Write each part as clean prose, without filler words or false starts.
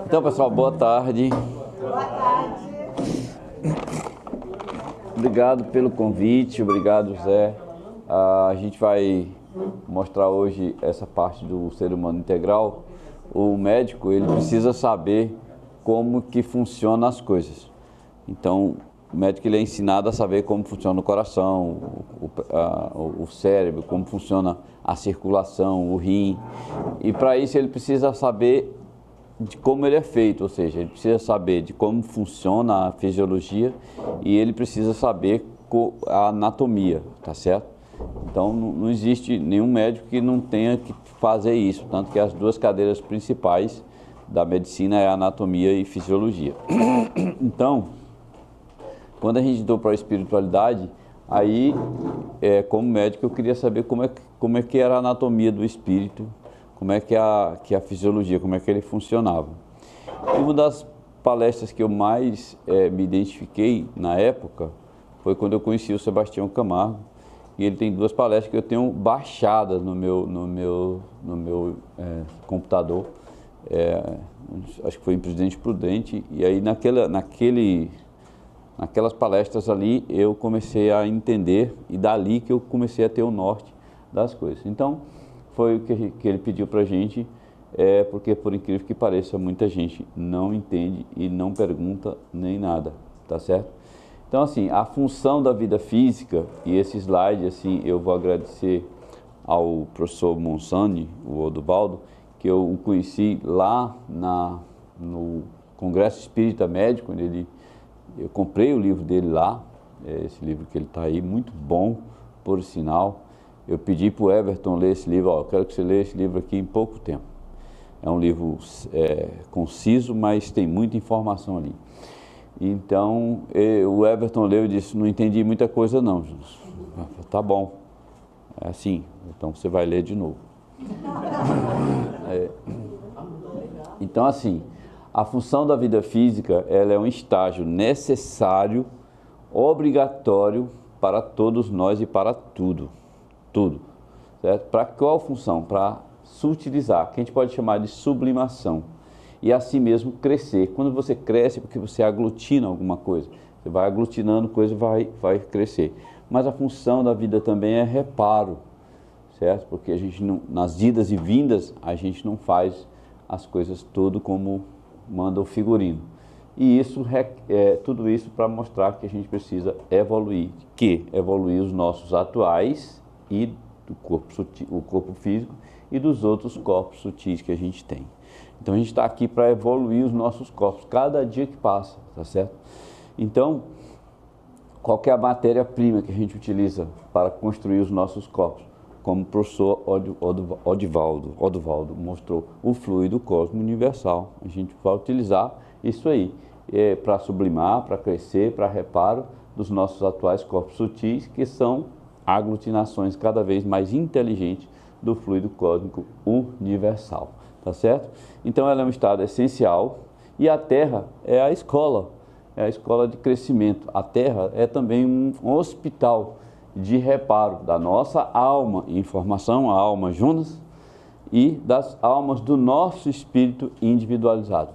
Então, pessoal, boa tarde. Boa tarde. Obrigado pelo convite, obrigado, Zé. A gente vai mostrar hoje essa parte do ser humano integral. O médico, ele precisa saber como que funcionam as coisas. Então, o médico, ele é ensinado a saber como funciona o coração, o cérebro, como funciona a circulação, o rim. E para isso ele precisa saber de como ele é feito, ou seja, ele precisa saber de como funciona a fisiologia e ele precisa saber a anatomia, tá certo? Então não existe nenhum médico que não tenha que fazer isso, tanto que as duas cadeiras principais da medicina é anatomia e fisiologia. Então, quando a gente entrou para a espiritualidade, aí, como médico, eu queria saber como é que era a anatomia do espírito, como é que a fisiologia, como é que ele funcionava. E uma das palestras que eu mais me identifiquei na época foi quando eu conheci o Sebastião Camargo, e ele tem duas palestras que eu tenho baixadas no meu computador, acho que foi em Presidente Prudente, e aí naquelas palestras ali eu comecei a entender, e dali que eu comecei a ter o norte das coisas. Então, foi o que ele pediu para a gente, porque por incrível que pareça, muita gente não entende e não pergunta nem nada, tá certo? Então, assim, a função da vida física, e esse slide, assim, eu vou agradecer ao professor Monsani, o Oduvaldo, que eu o conheci lá no Congresso Espírita Médico, eu comprei o livro dele lá, esse livro que ele está aí, muito bom, por sinal. Eu pedi para o Everton ler esse livro, eu quero que você leia esse livro aqui em pouco tempo. É um livro conciso, mas tem muita informação ali. Então, o Everton leu e disse, não entendi muita coisa não, Jesus. Tá bom, é assim, então você vai ler de novo. Então, assim, a função da vida física, ela é um estágio necessário, obrigatório para todos nós e para tudo, certo? Para qual função? Para sutilizar, que a gente pode chamar de sublimação, e assim mesmo crescer. Quando você cresce, é porque você aglutina alguma coisa, você vai aglutinando coisa, vai crescer. Mas a função da vida também é reparo, certo? Porque a gente não, nas idas e vindas, a gente não faz as coisas tudo como manda o figurino. E isso tudo isso para mostrar que a gente precisa evoluir, evoluir os nossos atuais e do o corpo físico e dos outros corpos sutis que a gente tem. Então a gente está aqui para evoluir os nossos corpos, cada dia que passa, tá certo? Então, qual que é a matéria-prima que a gente utiliza para construir os nossos corpos? Como o professor Oduvaldo mostrou, o fluido cósmico universal. A gente vai utilizar isso aí para sublimar, para crescer, para reparo dos nossos atuais corpos sutis, que são aglutinações cada vez mais inteligentes do fluido cósmico universal, tá certo? Então ela é um estado essencial e a Terra é a escola de crescimento. A Terra é também um hospital de reparo da nossa alma em formação, a alma Jonas, e das almas do nosso espírito individualizado.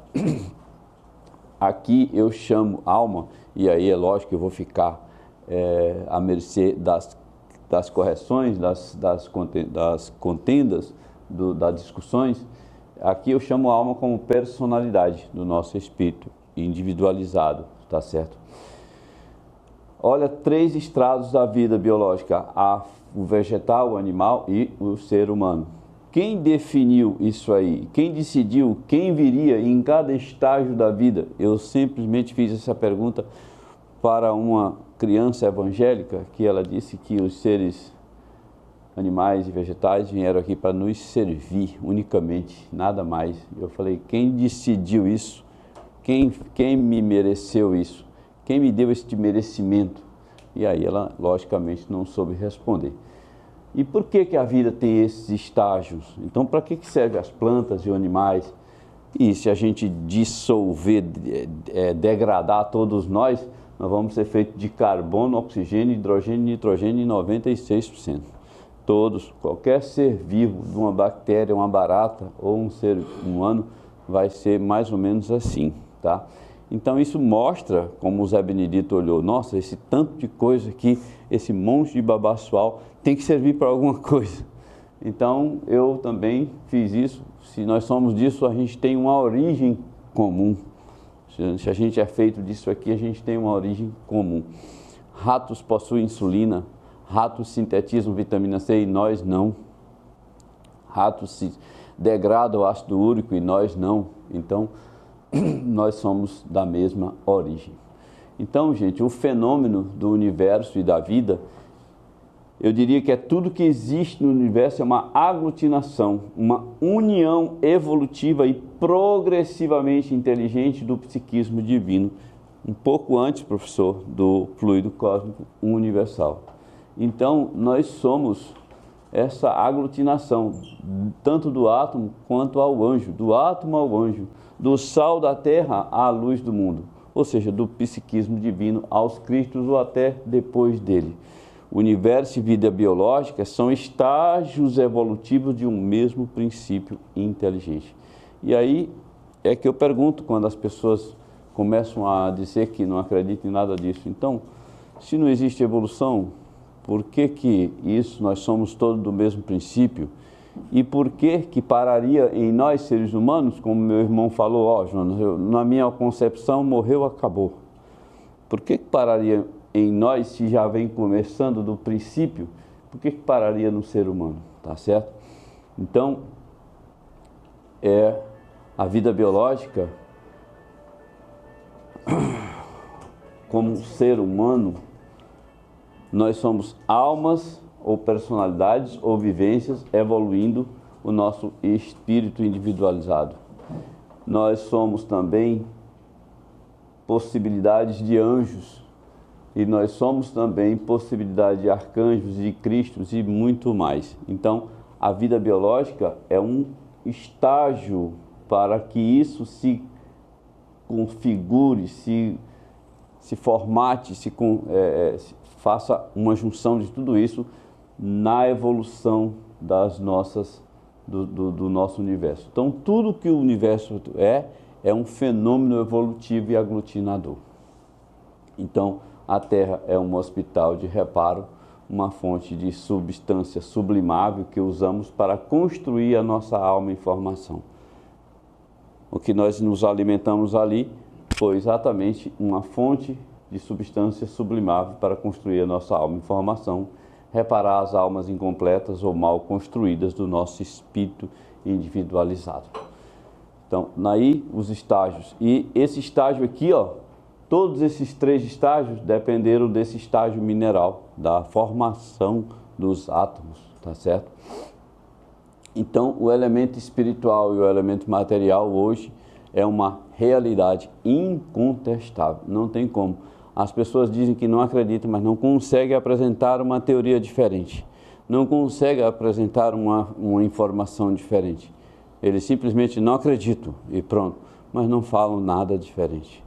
Aqui eu chamo alma, e aí é lógico que eu vou ficar à mercê das correções, das contendas, das discussões. Aqui eu chamo a alma como personalidade do nosso espírito individualizado, tá certo? Olha, 3 estrados da vida biológica, o vegetal, o animal e o ser humano. Quem definiu isso aí? Quem decidiu quem viria em cada estágio da vida? Eu simplesmente fiz essa pergunta para uma criança evangélica, que ela disse que os seres animais e vegetais vieram aqui para nos servir unicamente, nada mais. Eu falei, quem decidiu isso? Quem me mereceu isso? Quem me deu este merecimento? E aí ela, logicamente, não soube responder. E por que a vida tem esses estágios? Então, para que servem as plantas e os animais? E se a gente dissolver, degradar todos nós vamos ser feitos de carbono, oxigênio, hidrogênio e nitrogênio em 96%. todos, qualquer ser vivo, de uma bactéria, uma barata ou um ser humano, vai ser mais ou menos assim, tá? Então isso mostra, como o Zé Benedito olhou, nossa, esse tanto de coisa aqui, esse monte de babaçoal, tem que servir para alguma coisa. Então eu também fiz isso. Se nós somos disso, a gente tem uma origem comum. Se a gente é feito disso aqui, a gente tem uma origem comum. Ratos possuem insulina, ratos sintetizam vitamina C e nós não. Ratos se degradam o ácido úrico e nós não. Então, nós somos da mesma origem. Então, gente, o fenômeno do universo e da vida, eu diria que é tudo que existe no universo é uma aglutinação, uma união evolutiva e progressivamente inteligente do psiquismo divino, um pouco antes, professor, do fluido cósmico universal. Então, nós somos essa aglutinação, tanto do átomo quanto ao anjo, do átomo ao anjo, do sal da terra à luz do mundo, ou seja, do psiquismo divino aos Cristos ou até depois dele. O universo e vida biológica são estágios evolutivos de um mesmo princípio inteligente. E aí é que eu pergunto quando as pessoas começam a dizer que não acreditam em nada disso. Então, se não existe evolução, por que que isso, nós somos todos do mesmo princípio? E por que pararia em nós, seres humanos, como meu irmão falou, ó, Jonas, na minha concepção, morreu, acabou. Por que pararia em nós, se já vem começando do princípio, por que pararia no ser humano? Tá certo? Então, a vida biológica, como ser humano, nós somos almas ou personalidades ou vivências evoluindo o nosso espírito individualizado. Nós somos também possibilidades de anjos e nós somos também possibilidade de arcanjos, de cristos e muito mais. Então, a vida biológica é um estágio para que isso se configure, se formate, se faça uma junção de tudo isso na evolução das do nosso universo. Então, tudo que o universo é um fenômeno evolutivo e aglutinador. Então, a Terra é um hospital de reparo, uma fonte de substância sublimável que usamos para construir a nossa alma em formação. O que nós nos alimentamos ali foi exatamente uma fonte de substância sublimável para construir a nossa alma em formação, reparar as almas incompletas ou mal construídas do nosso espírito individualizado. Então, aí os estágios. E esse estágio aqui, ó, todos esses 3 estágios dependeram desse estágio mineral, da formação dos átomos, tá certo? Então, o elemento espiritual e o elemento material hoje é uma realidade incontestável, não tem como. As pessoas dizem que não acreditam, mas não conseguem apresentar uma teoria diferente, não conseguem apresentar uma informação diferente. Eles simplesmente não acreditam e pronto, mas não falam nada diferente.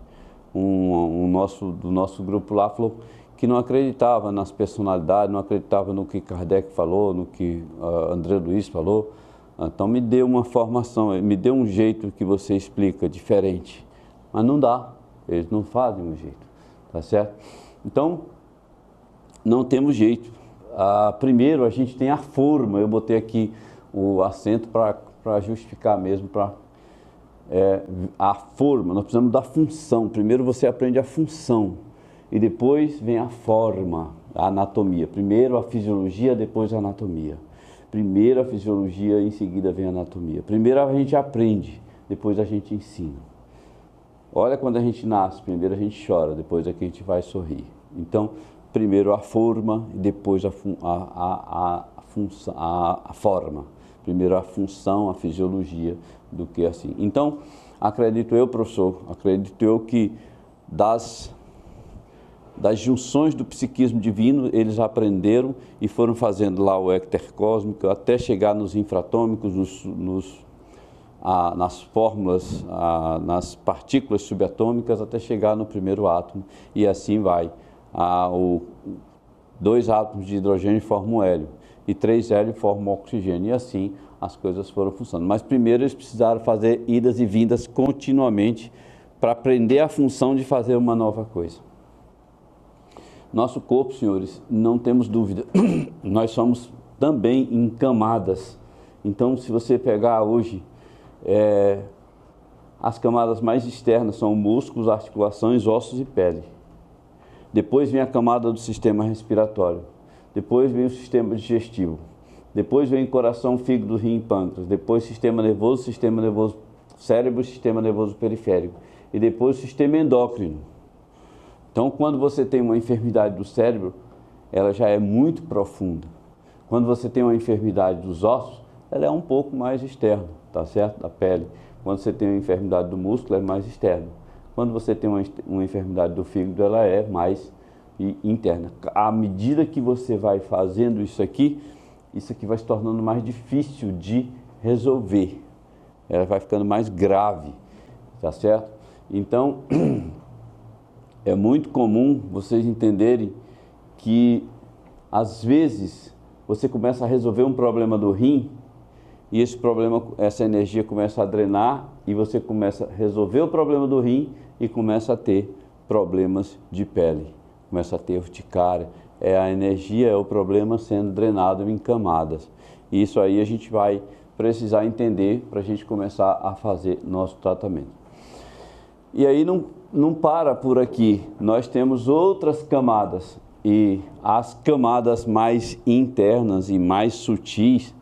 Do nosso grupo lá falou que não acreditava nas personalidades, não acreditava no que Kardec falou, no que André Luiz falou. Então me dê uma formação, me dê um jeito que você explica diferente. Mas não dá, eles não fazem um jeito, tá certo? Então, não temos jeito. Primeiro a gente tem a forma, eu botei aqui o acento para justificar mesmo, a forma, nós precisamos da função. Primeiro você aprende a função e depois vem a forma, a anatomia. Primeiro a fisiologia, depois a anatomia. Primeiro a fisiologia, em seguida vem a anatomia. Primeiro a gente aprende, depois a gente ensina. Olha, quando a gente nasce, primeiro a gente chora, depois é que a gente vai sorrir. Então, primeiro a forma e depois a forma. Primeiro a função, a fisiologia, do que assim. Então, acredito eu, professor, acredito eu que das junções do psiquismo divino, eles aprenderam e foram fazendo lá o éter cósmico, até chegar nos infratômicos, nas fórmulas, nas partículas subatômicas, até chegar no primeiro átomo, e assim vai. 2 átomos de hidrogênio formam o hélio, e 3 hélios formam oxigênio. E assim as coisas foram funcionando. Mas primeiro eles precisaram fazer idas e vindas continuamente para aprender a função de fazer uma nova coisa. Nosso corpo, senhores, não temos dúvida, nós somos também em camadas. Então, se você pegar hoje, as camadas mais externas são músculos, articulações, ossos e pele. Depois vem a camada do sistema respiratório. Depois vem o sistema digestivo. Depois vem coração, fígado, rim e pâncreas. Depois sistema nervoso cérebro, sistema nervoso periférico. E depois o sistema endócrino. Então, quando você tem uma enfermidade do cérebro, ela já é muito profunda. Quando você tem uma enfermidade dos ossos, ela é um pouco mais externa, tá certo? Da pele. Quando você tem uma enfermidade do músculo, é mais externa. Quando você tem uma enfermidade do fígado, ela é mais interna. À medida que você vai fazendo isso aqui vai se tornando mais difícil de resolver. Ela vai ficando mais grave, tá certo? Então, é muito comum vocês entenderem que, às vezes, você começa a resolver um problema do rim e essa energia começa a drenar e você começa a resolver o problema do rim e começa a ter problemas de pele, começa a ter urticária. A energia, é o problema sendo drenado em camadas. E isso aí a gente vai precisar entender para a gente começar a fazer nosso tratamento. E aí não para por aqui, nós temos outras camadas, e as camadas mais internas e mais sutis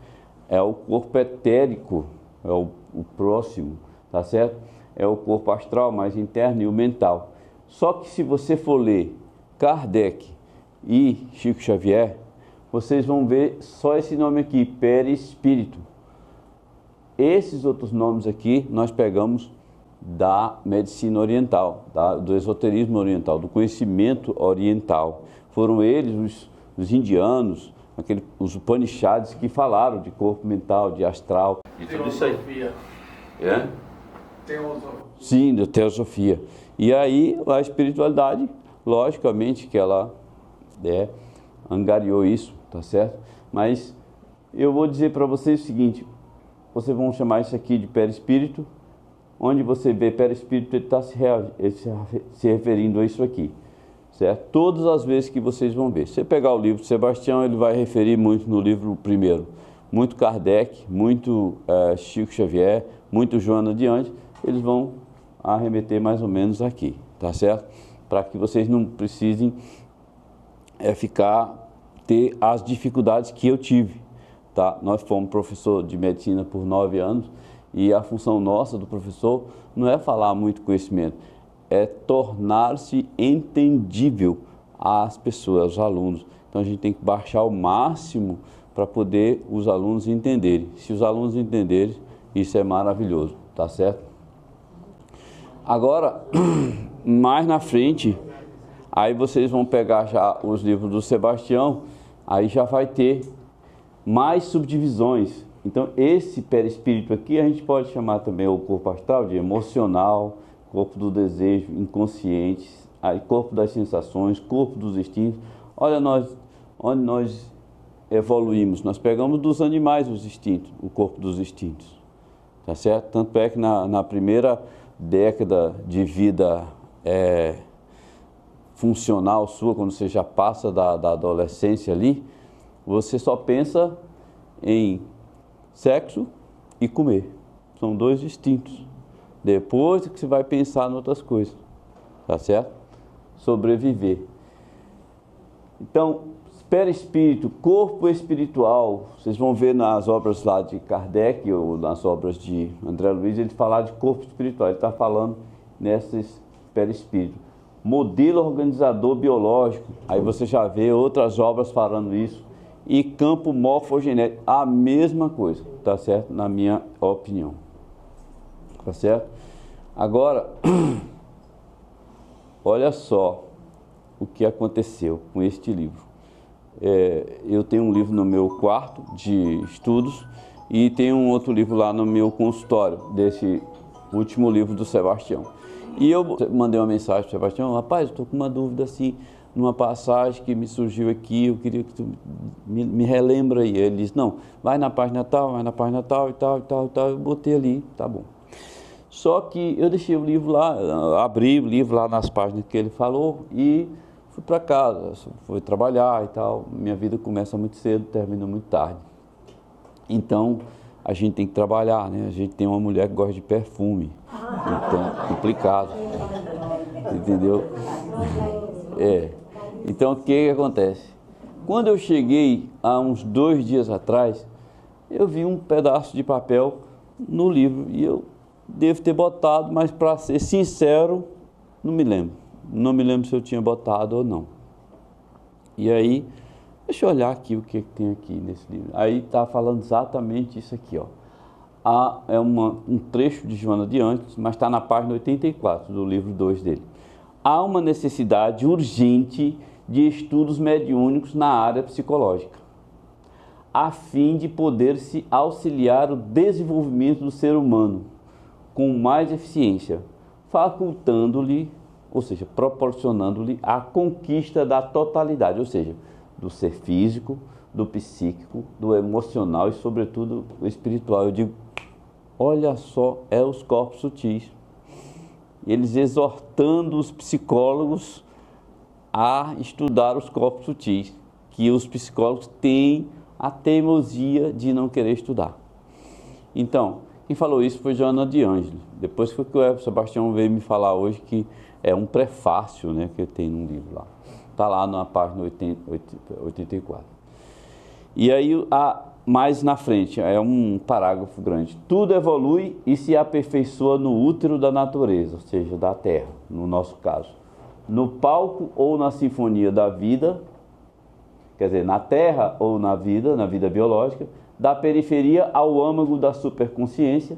é o corpo etérico, é o próximo, tá certo? É o corpo astral mais interno e o mental. Só que se você for ler Kardec e Chico Xavier, vocês vão ver só esse nome aqui, perispírito. Esses outros nomes aqui nós pegamos da medicina oriental, do esoterismo oriental, do conhecimento oriental. Foram eles, os indianos, os Upanishads, que falaram de corpo mental, de astral. E tudo isso aí. É? Teosofia. Sim, da teosofia. E aí a espiritualidade, logicamente que ela angariou isso, tá certo? Mas eu vou dizer para vocês o seguinte, vocês vão chamar isso aqui de perispírito. Onde você vê perispírito, ele está se referindo a isso aqui, certo? Todas as vezes que vocês vão ver. Se você pegar o livro de Sebastião, ele vai referir muito no livro primeiro, muito Kardec, muito Chico Xavier, muito Joana de Anjos, eles vão arremeter mais ou menos aqui, tá certo? Para que vocês não precisem ter as dificuldades que eu tive, tá? Nós fomos professor de medicina por 9 anos, e a função nossa do professor não é falar muito conhecimento, é tornar-se entendível às pessoas, aos alunos. Então a gente tem que baixar ao máximo para poder os alunos entenderem. Se os alunos entenderem, isso é maravilhoso, tá certo? Agora, mais na frente, aí vocês vão pegar já os livros do Sebastião, aí já vai ter mais subdivisões. Então, esse perispírito aqui, a gente pode chamar também o corpo astral de emocional, corpo do desejo, inconsciente, aí corpo das sensações, corpo dos instintos. Olha onde nós evoluímos. Nós pegamos dos animais os instintos, o corpo dos instintos, tá certo? Tanto é que na primeira década de vida funcional sua, quando você já passa da adolescência ali, você só pensa em sexo e comer. São 2 instintos. Depois que você vai pensar em outras coisas, tá certo? Sobreviver. Então, perispírito, corpo espiritual, vocês vão ver nas obras lá de Kardec ou nas obras de André Luiz, ele fala de corpo espiritual, ele está falando nesses perispírito. Modelo organizador biológico, aí você já vê outras obras falando isso. E campo morfogenético, a mesma coisa, tá certo? Na minha opinião, tá certo? Agora, olha só o que aconteceu com este livro. Eu tenho um livro no meu quarto de estudos e tenho um outro livro lá no meu consultório, desse último livro do Sebastião. E eu mandei uma mensagem para o Sebastião: rapaz, eu estou com uma dúvida assim numa passagem que me surgiu aqui, eu queria que tu me relembra aí. Ele disse, não, vai na página tal, vai na página tal e tal e tal e tal. Eu botei ali, tá bom. Só que eu deixei o livro lá, abri o livro lá nas páginas que ele falou e fui para casa, fui trabalhar e tal. Minha vida começa muito cedo, termina muito tarde. Então, a gente tem que trabalhar, né? A gente tem uma mulher que gosta de perfume, então é complicado, entendeu? Então, o que acontece? Quando eu cheguei, há uns 2 dias atrás, eu vi um pedaço de papel no livro e eu devo ter botado, mas para ser sincero, não me lembro. Não me lembro se eu tinha botado ou não. E aí, deixa eu olhar aqui o que tem aqui nesse livro. Aí está falando exatamente isso aqui, ó. É um trecho de Joana de Ângeles, mas está na página 84 do livro 2 dele. Há uma necessidade urgente de estudos mediúnicos na área psicológica, a fim de poder se auxiliar o desenvolvimento do ser humano com mais eficiência, facultando-lhe, ou seja, proporcionando-lhe a conquista da totalidade, ou seja, do ser físico, do psíquico, do emocional e, sobretudo, do espiritual. Eu digo, olha só, os corpos sutis. Eles exortando os psicólogos a estudar os corpos sutis, que os psicólogos têm a teimosia de não querer estudar. Então, quem falou isso foi Joana de Ângeles. Depois foi que o Sebastião veio me falar hoje que é um prefácio, né, que tem num livro lá. Está lá na página 84. E aí, mais na frente, é um parágrafo grande. Tudo evolui e se aperfeiçoa no útero da natureza, ou seja, da Terra, no nosso caso. No palco ou na sinfonia da vida, quer dizer, na Terra ou na vida biológica, da periferia ao âmago da superconsciência,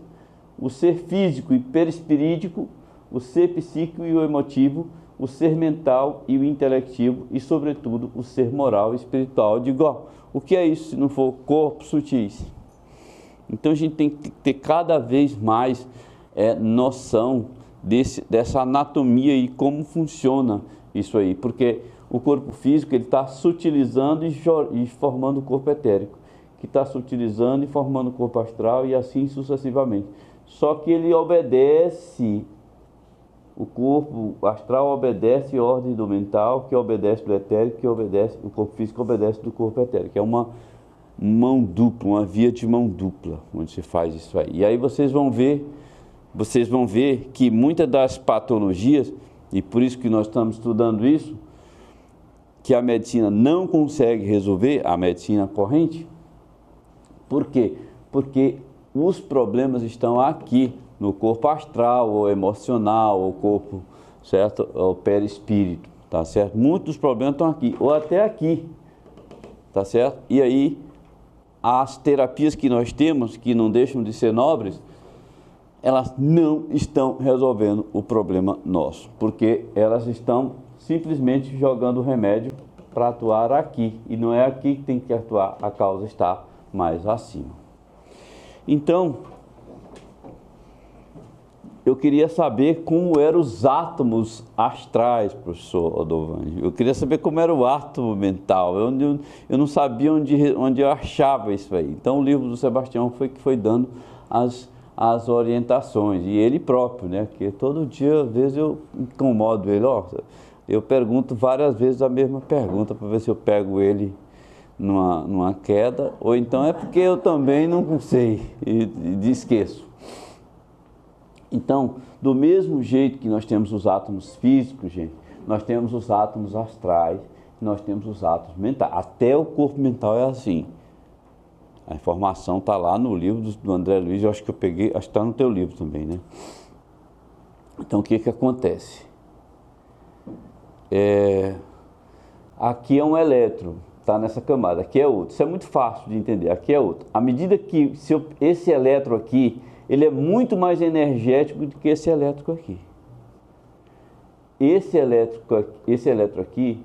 o ser físico e perispirídico, o ser psíquico e o emotivo, o ser mental e o intelectivo e, sobretudo, o ser moral e espiritual. Eu digo, ó, o que é isso se não for corpos sutis? Então a gente tem que ter cada vez mais noção dessa anatomia e como funciona isso aí, porque o corpo físico está sutilizando e formando o corpo etérico, que está sutilizando e formando o corpo astral e assim sucessivamente. Só que ele obedece, o corpo astral obedece a ordem do mental, que obedece do etérico, que obedece, o corpo físico obedece do corpo etérico. É uma mão dupla, uma via de mão dupla, onde se faz isso aí. E aí vocês vão ver que muitas das patologias, e por isso que nós estamos estudando isso, que a medicina não consegue resolver, a medicina corrente. Por quê? Porque os problemas estão aqui, no corpo astral, ou emocional, ou corpo, certo? Ou perispírito, tá certo? Muitos dos problemas estão aqui, ou até aqui, tá certo? E aí, as terapias que nós temos, que não deixam de ser nobres, elas não estão resolvendo o problema nosso, porque elas estão simplesmente jogando o remédio para atuar aqui, e não é aqui que tem que atuar, a causa está mais acima. Então, eu queria saber como eram os átomos astrais, professor Odovani. Eu queria saber como era o átomo mental. Eu não sabia onde eu achava isso aí. Então, o livro do Sebastião foi dando as orientações. E ele próprio, né? Porque todo dia, às vezes, eu incomodo ele. Eu pergunto várias vezes a mesma pergunta para ver se eu pego ele numa queda, ou então é porque eu também não sei e esqueço. Então, do mesmo jeito que nós temos os átomos físicos, gente, nós temos os átomos astrais, nós temos os átomos mentais. Até o corpo mental é assim. A informação está lá no livro do André Luiz, eu acho que eu peguei, acho que está no teu livro também, né? Então, o que acontece? Aqui é um elétron, está nessa camada, aqui é outro. Isso é muito fácil de entender, aqui é outro. À medida que esse elétron aqui, ele é muito mais energético do que esse elétron aqui. Esse elétron aqui,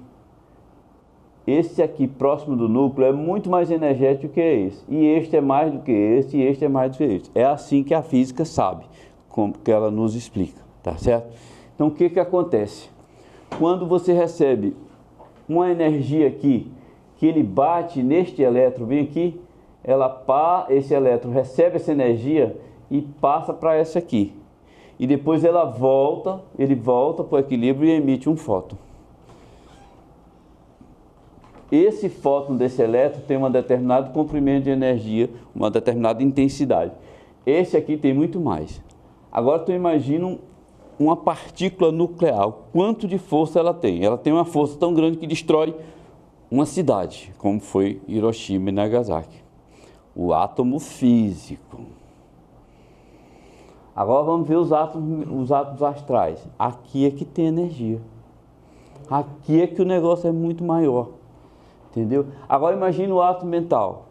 esse aqui próximo do núcleo é muito mais energético que esse. E este é mais do que esse, e este é mais do que este. É assim que a física sabe, como que ela nos explica, tá certo? Então, o que acontece? Quando você recebe uma energia aqui, que ele bate neste elétron bem aqui, esse elétron recebe essa energia e passa para essa aqui. E depois ele volta para o equilíbrio e emite um fóton. Esse fóton desse elétron tem um determinado comprimento de energia, uma determinada intensidade. Esse aqui tem muito mais. Agora tu imagina uma partícula nuclear, quanto de força ela tem? Ela tem uma força tão grande que destrói uma cidade, como foi Hiroshima e Nagasaki. O átomo físico. Agora vamos ver os átomos astrais. Aqui é que tem energia. Aqui é que o negócio é muito maior. Entendeu? Agora imagine o átomo mental.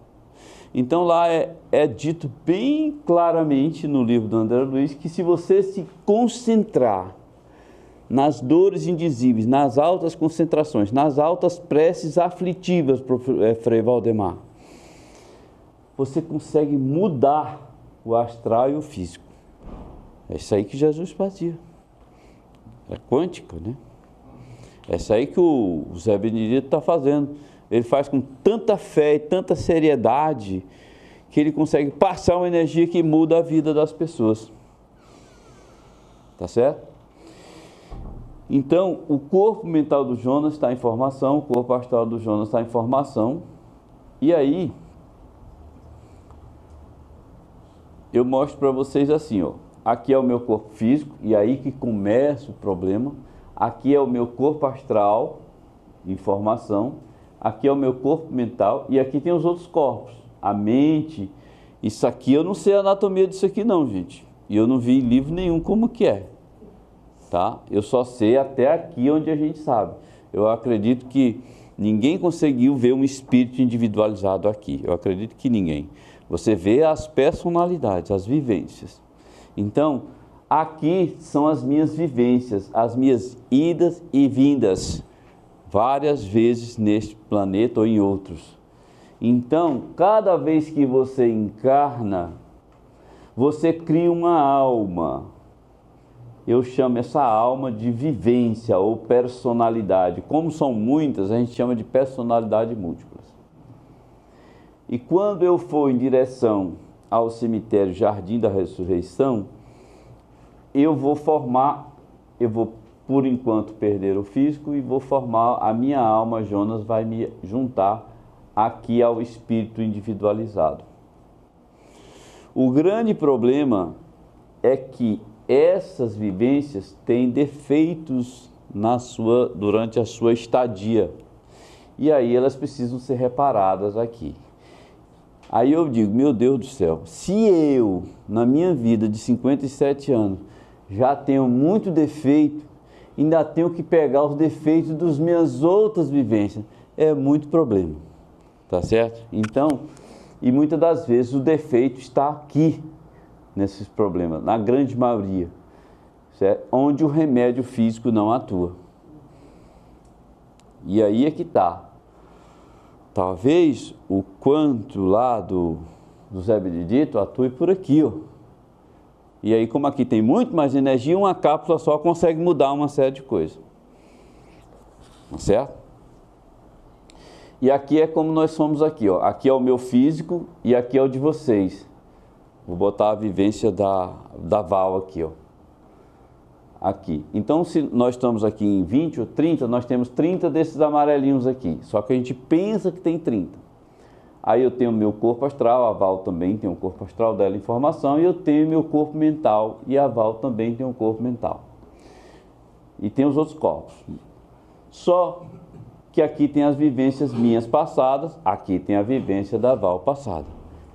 Então lá é dito bem claramente no livro do André Luiz que se você se concentrar nas dores indizíveis, nas altas concentrações, nas altas preces aflitivas, Frei Valdemar, você consegue mudar o astral e o físico. É isso aí que Jesus fazia. É quântica, né? É isso aí que o Zé Benedito está fazendo. Ele faz com tanta fé e tanta seriedade que ele consegue passar uma energia que muda a vida das pessoas. Tá certo? Então, o corpo mental do Jonas está em formação, o corpo astral do Jonas está em formação. E aí, eu mostro para vocês assim, ó. Aqui é o meu corpo físico, e aí que começa o problema. Aqui é o meu corpo astral, em formação. Aqui é o meu corpo mental, e aqui tem os outros corpos. A mente, isso aqui, eu não sei a anatomia disso aqui não, gente. E eu não vi em livro nenhum como que é. Tá? Eu só sei até aqui onde a gente sabe. Eu acredito que ninguém conseguiu ver um espírito individualizado aqui. Eu acredito que ninguém. Você vê as personalidades, as vivências. Então, aqui são as minhas vivências, as minhas idas e vindas, várias vezes neste planeta ou em outros. Então, cada vez que você encarna, você cria uma alma. Eu chamo essa alma de vivência ou personalidade. Como são muitas, a gente chama de personalidade múltiplas. E quando eu for em direção ao cemitério Jardim da Ressurreição, eu vou por enquanto perder o físico e vou formar a minha alma. Jonas vai me juntar aqui ao espírito individualizado. O grande problema é que essas vivências têm defeitos durante a sua estadia, e aí elas precisam ser reparadas aqui. Aí eu digo, meu Deus do céu, se eu, na minha vida de 57 anos, já tenho muito defeito, ainda tenho que pegar os defeitos das minhas outras vivências, é muito problema, tá certo? Então, e muitas das vezes o defeito está aqui, nesses problemas, na grande maioria, certo? Onde o remédio físico não atua. E aí é que está. Talvez o quanto lá do Zé Benedito atue por aqui, ó. E aí, como aqui tem muito mais energia, uma cápsula só consegue mudar uma série de coisas. Certo? E aqui é como nós somos aqui, ó. Aqui é o meu físico e aqui é o de vocês. Vou botar a vivência da Val aqui, ó. Aqui. Então, se nós estamos aqui em 20 ou 30, nós temos 30 desses amarelinhos aqui. Só que a gente pensa que tem 30. Aí eu tenho o meu corpo astral, a Val também tem o corpo astral dela em formação, e eu tenho o meu corpo mental, e a Val também tem um corpo mental. E tem os outros corpos. Só que aqui tem as vivências minhas passadas, aqui tem a vivência da Val passada.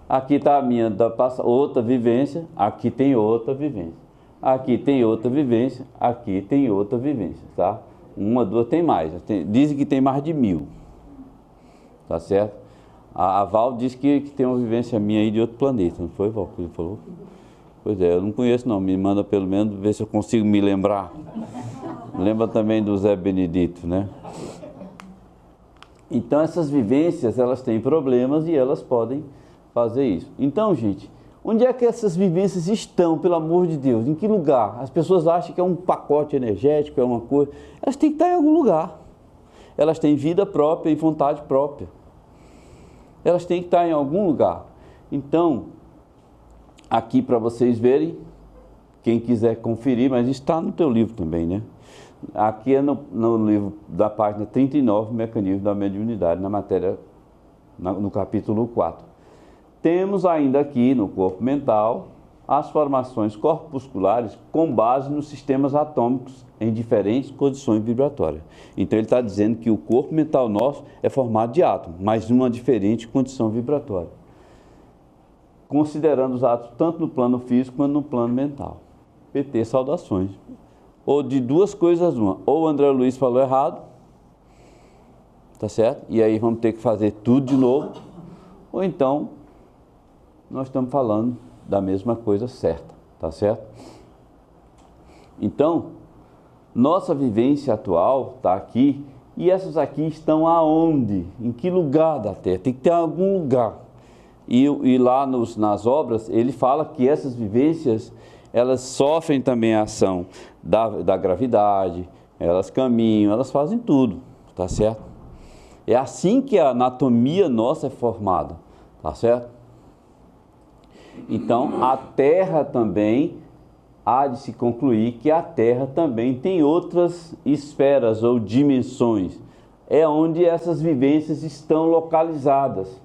Aqui está a minha outra vivência, aqui tem outra vivência. Aqui tem outra vivência, aqui tem outra vivência, tá? Uma, duas, tem mais. Dizem que tem mais de 1000. Tá certo? A Val disse que tem uma vivência minha aí de outro planeta, não foi, Val, que ele falou? Pois é, eu não conheço não, me manda pelo menos ver se eu consigo me lembrar. Lembra também do Zé Benedito, né? Então essas vivências, elas têm problemas e elas podem fazer isso. Então, gente, onde é que essas vivências estão, pelo amor de Deus? Em que lugar? As pessoas acham que é um pacote energético, é uma coisa. Elas têm que estar em algum lugar. elas têm vida própria e vontade própria. Elas têm que estar em algum lugar. Então, aqui para vocês verem, quem quiser conferir, mas está no teu livro também, né? Aqui é no livro da página 39, Mecanismo da Mediunidade, na matéria, no capítulo 4. Temos ainda aqui no corpo mental as formações corpusculares com base nos sistemas atômicos em diferentes condições vibratórias. Então ele está dizendo que o corpo mental nosso é formado de átomos, mas numa diferente condição vibratória. Considerando os átomos tanto no plano físico quanto no plano mental. PT, saudações. Ou de duas coisas uma, ou o André Luiz falou errado, tá certo? E aí vamos ter que fazer tudo de novo, ou então nós estamos falando da mesma coisa certa, tá certo? Então, nossa vivência atual está aqui, e essas aqui estão aonde? Em que lugar da Terra? Tem que ter algum lugar. E lá nas obras, ele fala que essas vivências, elas sofrem também a ação da gravidade, elas caminham, elas fazem tudo, tá certo? É assim que a anatomia nossa é formada, tá certo? Então, a Terra também, há de se concluir que a Terra também tem outras esferas ou dimensões. É onde essas vivências estão localizadas.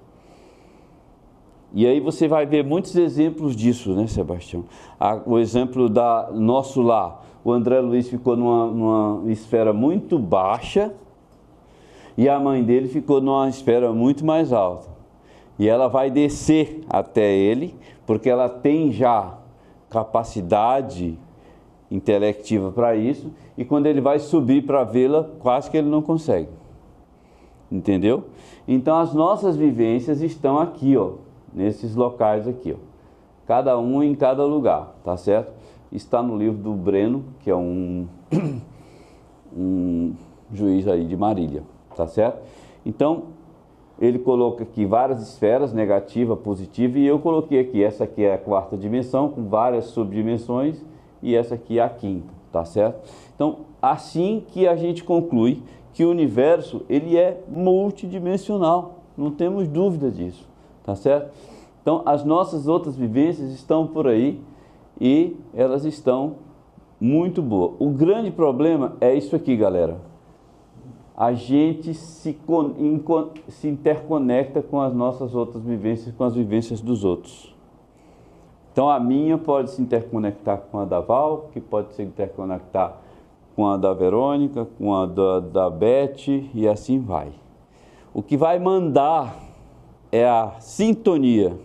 E aí você vai ver muitos exemplos disso, né, Sebastião? O exemplo da nosso lar. O André Luiz ficou numa esfera muito baixa e a mãe dele ficou numa esfera muito mais alta. E ela vai descer até ele, porque ela tem já capacidade intelectiva para isso, e quando ele vai subir para vê-la, quase que ele não consegue. Entendeu? Então as nossas vivências estão aqui, ó, nesses locais aqui, ó. Cada um em cada lugar, tá certo? Está no livro do Breno, que é um juiz aí de Marília, tá certo? Então, ele coloca aqui várias esferas, negativa, positiva, e eu coloquei aqui, essa aqui é a quarta dimensão, com várias subdimensões, e essa aqui é a quinta, tá certo? Então, assim que a gente conclui que o universo, ele é multidimensional, não temos dúvida disso, tá certo? Então, as nossas outras vivências estão por aí, e elas estão muito boas. O grande problema é isso aqui, galera. A gente se interconecta com as nossas outras vivências, com as vivências dos outros. Então a minha pode se interconectar com a da Val, que pode se interconectar com a da Verônica, com a da Beth, e assim vai. O que vai mandar é a sintonia.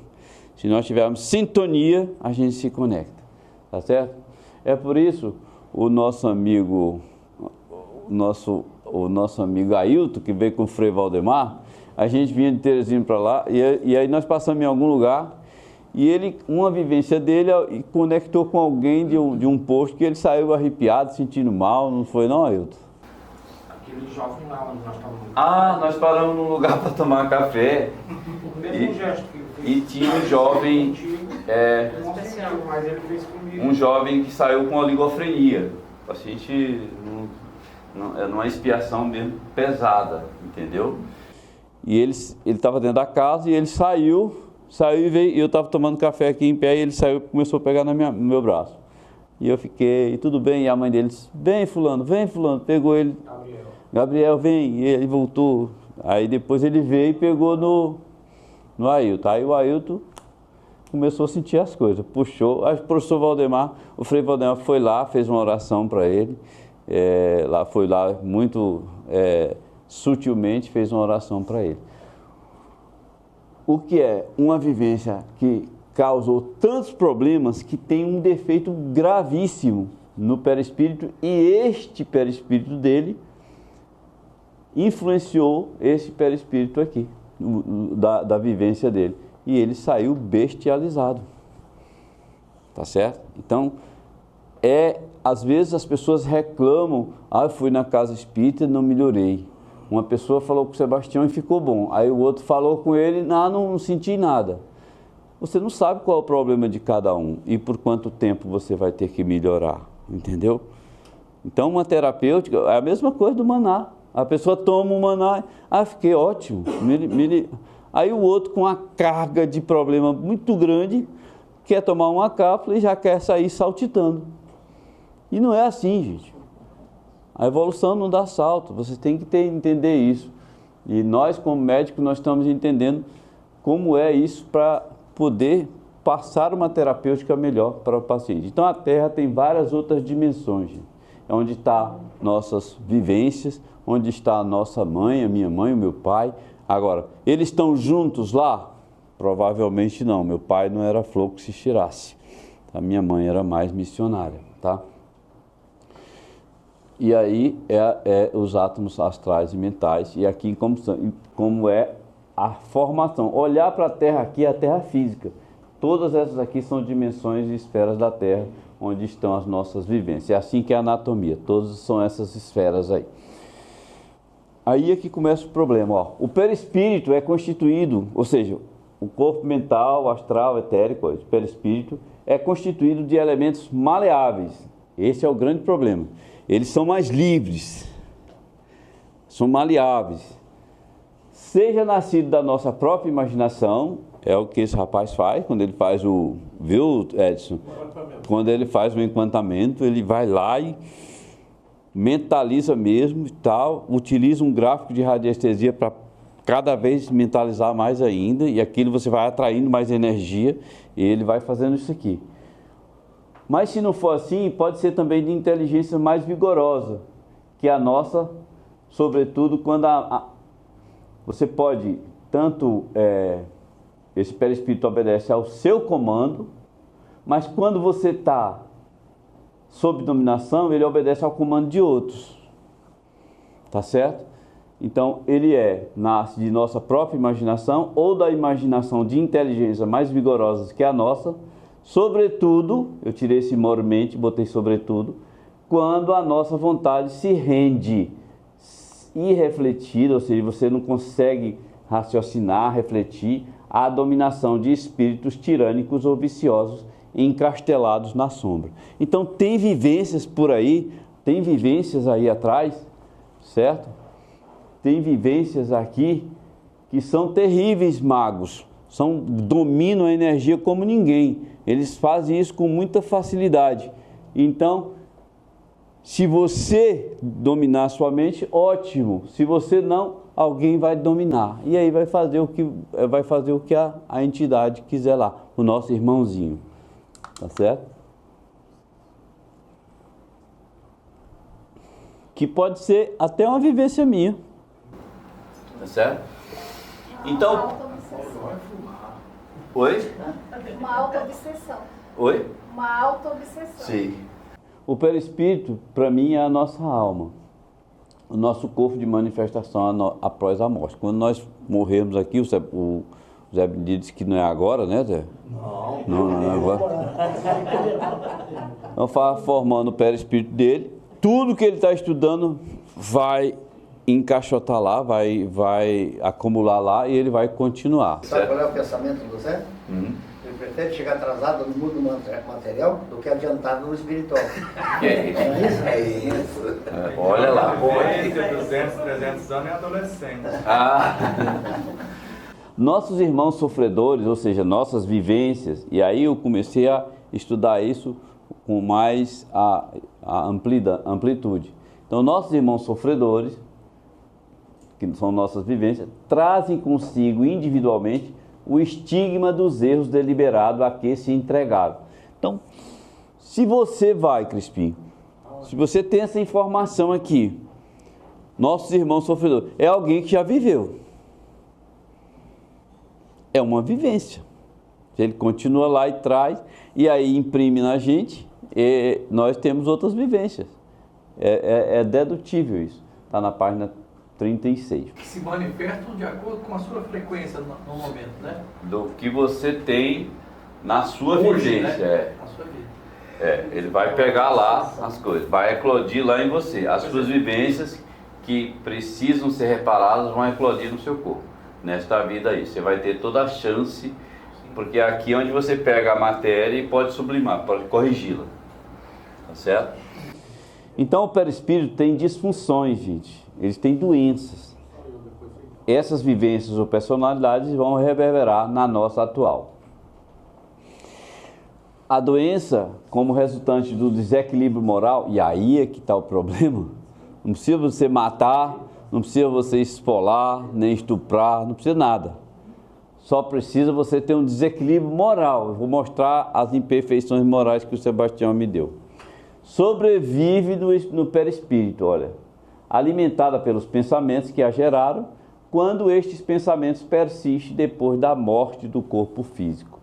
Se nós tivermos sintonia, a gente se conecta, tá certo? É por isso o nosso amigo Ailton, que veio com o Frei Valdemar, a gente vinha de Teresina para lá, e aí nós passamos em algum lugar, e ele, uma vivência dele, conectou com alguém de um posto, que ele saiu arrepiado, sentindo mal, não foi não, Ailton? Aquele jovem lá onde nós estávamos. Ah, nós paramos num lugar para tomar café. O mesmo gesto que ele fez. E tinha um jovem, Especial, mas ele fez comigo. um jovem que saiu com oligofrenia. O paciente numa expiação mesmo pesada, entendeu? E ele estava dentro da casa e ele saiu e veio, e eu estava tomando café aqui em pé, e ele saiu e começou a pegar no meu braço. E eu fiquei, tudo bem, e a mãe dele disse, vem fulano, pegou ele, Gabriel, vem, e ele voltou. Aí depois ele veio e pegou no Ailton. Aí o Ailton começou a sentir as coisas, puxou. Aí o professor Valdemar, o Frei Valdemar foi lá, fez uma oração para ele, foi lá muito sutilmente, fez uma oração para ele. O que é uma vivência que causou tantos problemas, que tem um defeito gravíssimo no perispírito, e este perispírito dele influenciou esse perispírito aqui, da vivência dele, e ele saiu bestializado, tá certo? Então, às vezes as pessoas reclamam, eu fui na casa espírita e não melhorei. Uma pessoa falou com o Sebastião e ficou bom, aí o outro falou com ele, não senti nada. Você não sabe qual é o problema de cada um e por quanto tempo você vai ter que melhorar, entendeu? Então, uma terapêutica é a mesma coisa do maná. A pessoa toma um maná, fiquei ótimo. Aí o outro com uma carga de problema muito grande, quer tomar uma cápsula e já quer sair saltitando. E não é assim, gente. A evolução não dá salto, você tem que entender isso. E nós, como médicos, nós estamos entendendo como é isso para poder passar uma terapêutica melhor para o paciente. Então a Terra tem várias outras dimensões, gente. É onde estão nossas vivências, onde está a nossa mãe, a minha mãe, o meu pai. Agora, eles estão juntos lá? Provavelmente não. Meu pai não era flor que se tirasse. A minha mãe era mais missionária, tá? E aí os átomos astrais e mentais. E aqui como é a formação. Olhar para a Terra aqui é a Terra física. Todas essas aqui são dimensões e esferas da Terra, onde estão as nossas vivências. É assim que é a anatomia. Todas são essas esferas aí. Aí é que começa o problema. Ó. O perispírito é constituído, ou seja, o corpo mental, astral, etérico, o perispírito, é constituído de elementos maleáveis. Esse é o grande problema. Eles são mais livres, são maleáveis. Seja nascido da nossa própria imaginação, é o que esse rapaz faz, quando ele faz viu, Edson? Quando ele faz o encantamento, ele vai lá e mentaliza mesmo e tal, utiliza um gráfico de radiestesia para cada vez mentalizar mais ainda, e aquilo você vai atraindo mais energia, e ele vai fazendo isso aqui. Mas se não for assim, pode ser também de inteligência mais vigorosa, que a nossa, sobretudo quando você pode, tanto esse perispírito obedece ao seu comando, mas quando você está sob dominação, ele obedece ao comando de outros, tá certo? Então ele nasce de nossa própria imaginação ou da imaginação de inteligência mais vigorosas que a nossa, sobretudo, eu tirei esse mormente, botei sobretudo, quando a nossa vontade se rende irrefletida, ou seja, você não consegue raciocinar, refletir, à dominação de espíritos tirânicos ou viciosos encastelados na sombra. Então tem vivências por aí, tem vivências aí atrás, certo? Tem vivências aqui que são terríveis magos, dominam a energia como ninguém. Eles fazem isso com muita facilidade. Então, se você dominar a sua mente, ótimo. Se você não, alguém vai dominar. E aí vai fazer o que a entidade quiser lá, o nosso irmãozinho. Tá certo? Que pode ser até uma vivência minha. Tá certo? Então... Uma auto-obsessão. Oi? Uma auto-obsessão. Oi? Uma auto-obsessão. Sim. O perispírito, para mim, é a nossa alma. O nosso corpo de manifestação após a morte. Quando nós morrermos aqui, o Zé Benedito disse que não é agora, né, Zé? Não é agora. Então, formando o perispírito dele, tudo que ele está estudando vai encaixotar lá, vai acumular lá e ele vai continuar. Sabe qual é o pensamento do Zé? Ele prefere chegar atrasado no mundo material do que adiantado no espiritual. É isso. Olha lá. 200, 300 anos é adolescente. Nossos irmãos sofredores, ou seja, nossas vivências, e aí eu comecei a estudar isso com mais a amplitude. Então, nossos irmãos sofredores, que são nossas vivências, trazem consigo individualmente o estigma dos erros deliberados a que se entregaram. Então, se você vai, Crispim, se você tem essa informação aqui, nossos irmãos sofredores, é alguém que já viveu. É uma vivência. Ele continua lá e traz, e aí imprime na gente, e nós temos outras vivências. É dedutível isso. Está na página 36. Que se manifestam de acordo com a sua frequência no momento, né? Do que você tem na sua Hoje, vivência. né? Na sua vida. Ele vai pegar lá as coisas, vai eclodir lá em você. As suas vivências que precisam ser reparadas vão eclodir no seu corpo. Nesta vida aí, você vai ter toda a chance, porque é aqui onde você pega a matéria e pode sublimar, pode corrigi-la. Tá certo? Então o perispírito tem disfunções, gente. eles têm doenças. Essas vivências ou personalidades vão reverberar na nossa atual. A doença, como resultante do desequilíbrio moral, e aí é que está o problema, não precisa você matar, não precisa você esfolar, nem estuprar, não precisa nada. Só precisa você ter um desequilíbrio moral. Eu vou mostrar as imperfeições morais que o Sebastião me deu. Sobrevive no perispírito, olha, alimentada pelos pensamentos que a geraram, quando estes pensamentos persistem depois da morte do corpo físico.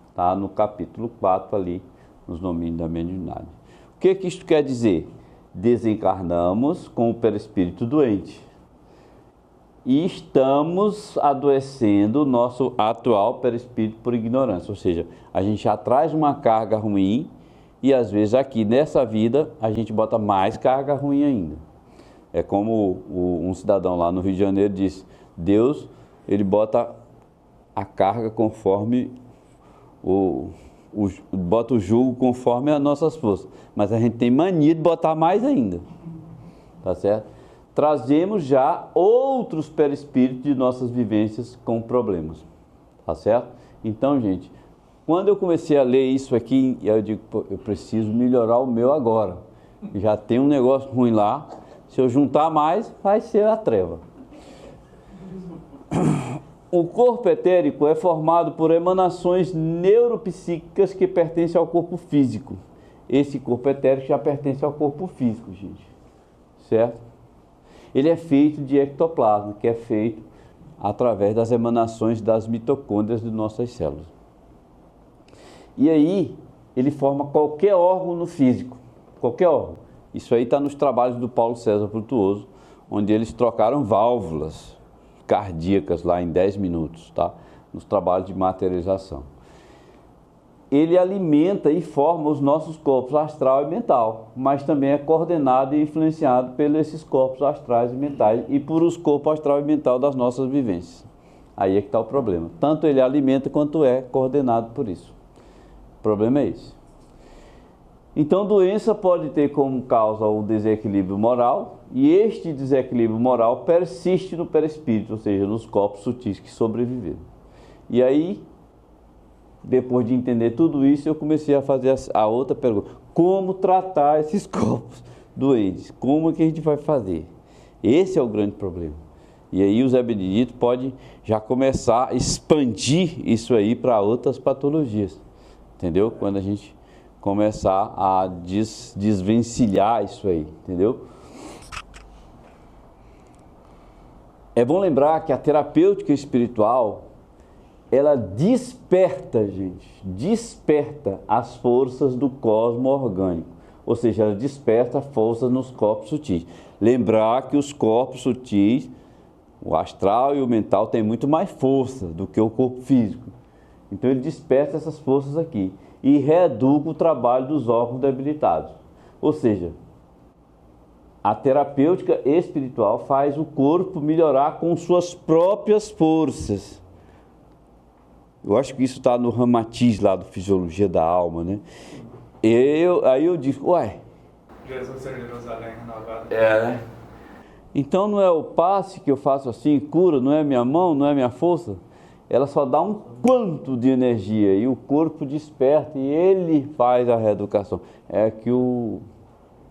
Está no capítulo 4 ali, nos domínios da mediunidade. O que isto quer dizer? Desencarnamos com o perispírito doente e estamos adoecendo o nosso atual perispírito por ignorância, ou seja, a gente já traz uma carga ruim e às vezes aqui nessa vida a gente bota mais carga ruim ainda. É como um cidadão lá no Rio de Janeiro disse, Deus, ele bota a carga conforme bota o jugo conforme as nossas forças, mas a gente tem mania de botar mais ainda, tá certo? Trazemos já outros perispíritos de nossas vivências com problemas, tá certo? Então, gente, quando eu comecei a ler isso aqui, eu digo, pô, eu preciso melhorar o meu agora, já tem um negócio ruim lá, se eu juntar mais, vai ser a treva. O corpo etérico é formado por emanações neuropsíquicas que pertencem ao corpo físico. Esse corpo etérico já pertence ao corpo físico, gente. Certo? Ele é feito de ectoplasma, que é feito através das emanações das mitocôndrias de nossas células. E aí, ele forma qualquer órgão no físico. Qualquer órgão. Isso aí está nos trabalhos do Paulo César Frutuoso, onde eles trocaram válvulas cardíacas lá em 10 minutos, tá? Nos trabalhos de materialização. Ele alimenta e forma os nossos corpos astral e mental, mas também é coordenado e influenciado por esses corpos astrais e mentais e por os corpos astral e mental das nossas vivências. Aí é que está o problema. Tanto ele alimenta quanto é coordenado por isso. O problema é esse. Então, doença pode ter como causa o desequilíbrio moral, e este desequilíbrio moral persiste no perispírito, ou seja, nos corpos sutis que sobreviveram. E aí, depois de entender tudo isso, eu comecei a fazer a outra pergunta: como tratar esses corpos doentes? Como que a gente vai fazer? Esse é o grande problema. E aí o Zé Benedito pode já começar a expandir isso aí para outras patologias, entendeu? Quando a gente começar a desvencilhar isso aí, entendeu? É bom lembrar que a terapêutica espiritual, ela desperta, gente, desperta as forças do cosmo orgânico, ou seja, ela desperta forças nos corpos sutis. Lembrar que os corpos sutis, o astral e o mental, têm muito mais força do que o corpo físico. Então ele desperta essas forças aqui e reeduca o trabalho dos órgãos debilitados. Ou seja, a terapêutica espiritual faz o corpo melhorar com suas próprias forças. Eu acho que isso está no Ramatiz lá do Fisiologia da Alma, né? Aí eu digo, uai... Jesus ser Jerusalém renovada. né? Então não é o passe que eu faço assim, cura, não é minha mão, não é minha força? Ela só dá um quanto de energia e o corpo desperta e ele faz a reeducação. É que o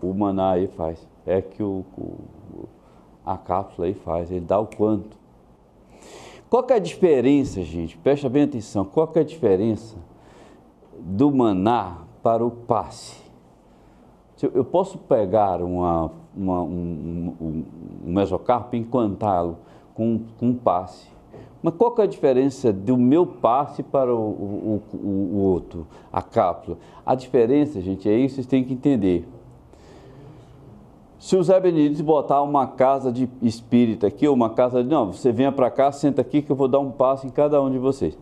maná aí faz, é que a cápsula aí faz, ele dá o quanto. Qual que é a diferença, gente? Presta bem atenção, qual que é a diferença do maná para o passe? Eu posso pegar um mesocarpo e enquantá-lo com um passe. Mas qual que é a diferença do meu passe para o outro, a cápsula? A diferença, gente, é isso que vocês têm que entender. Se o Zé Benedito botar uma casa de espírita aqui, ou uma casa de... Não, você venha para cá, senta aqui que eu vou dar um passe em cada um de vocês.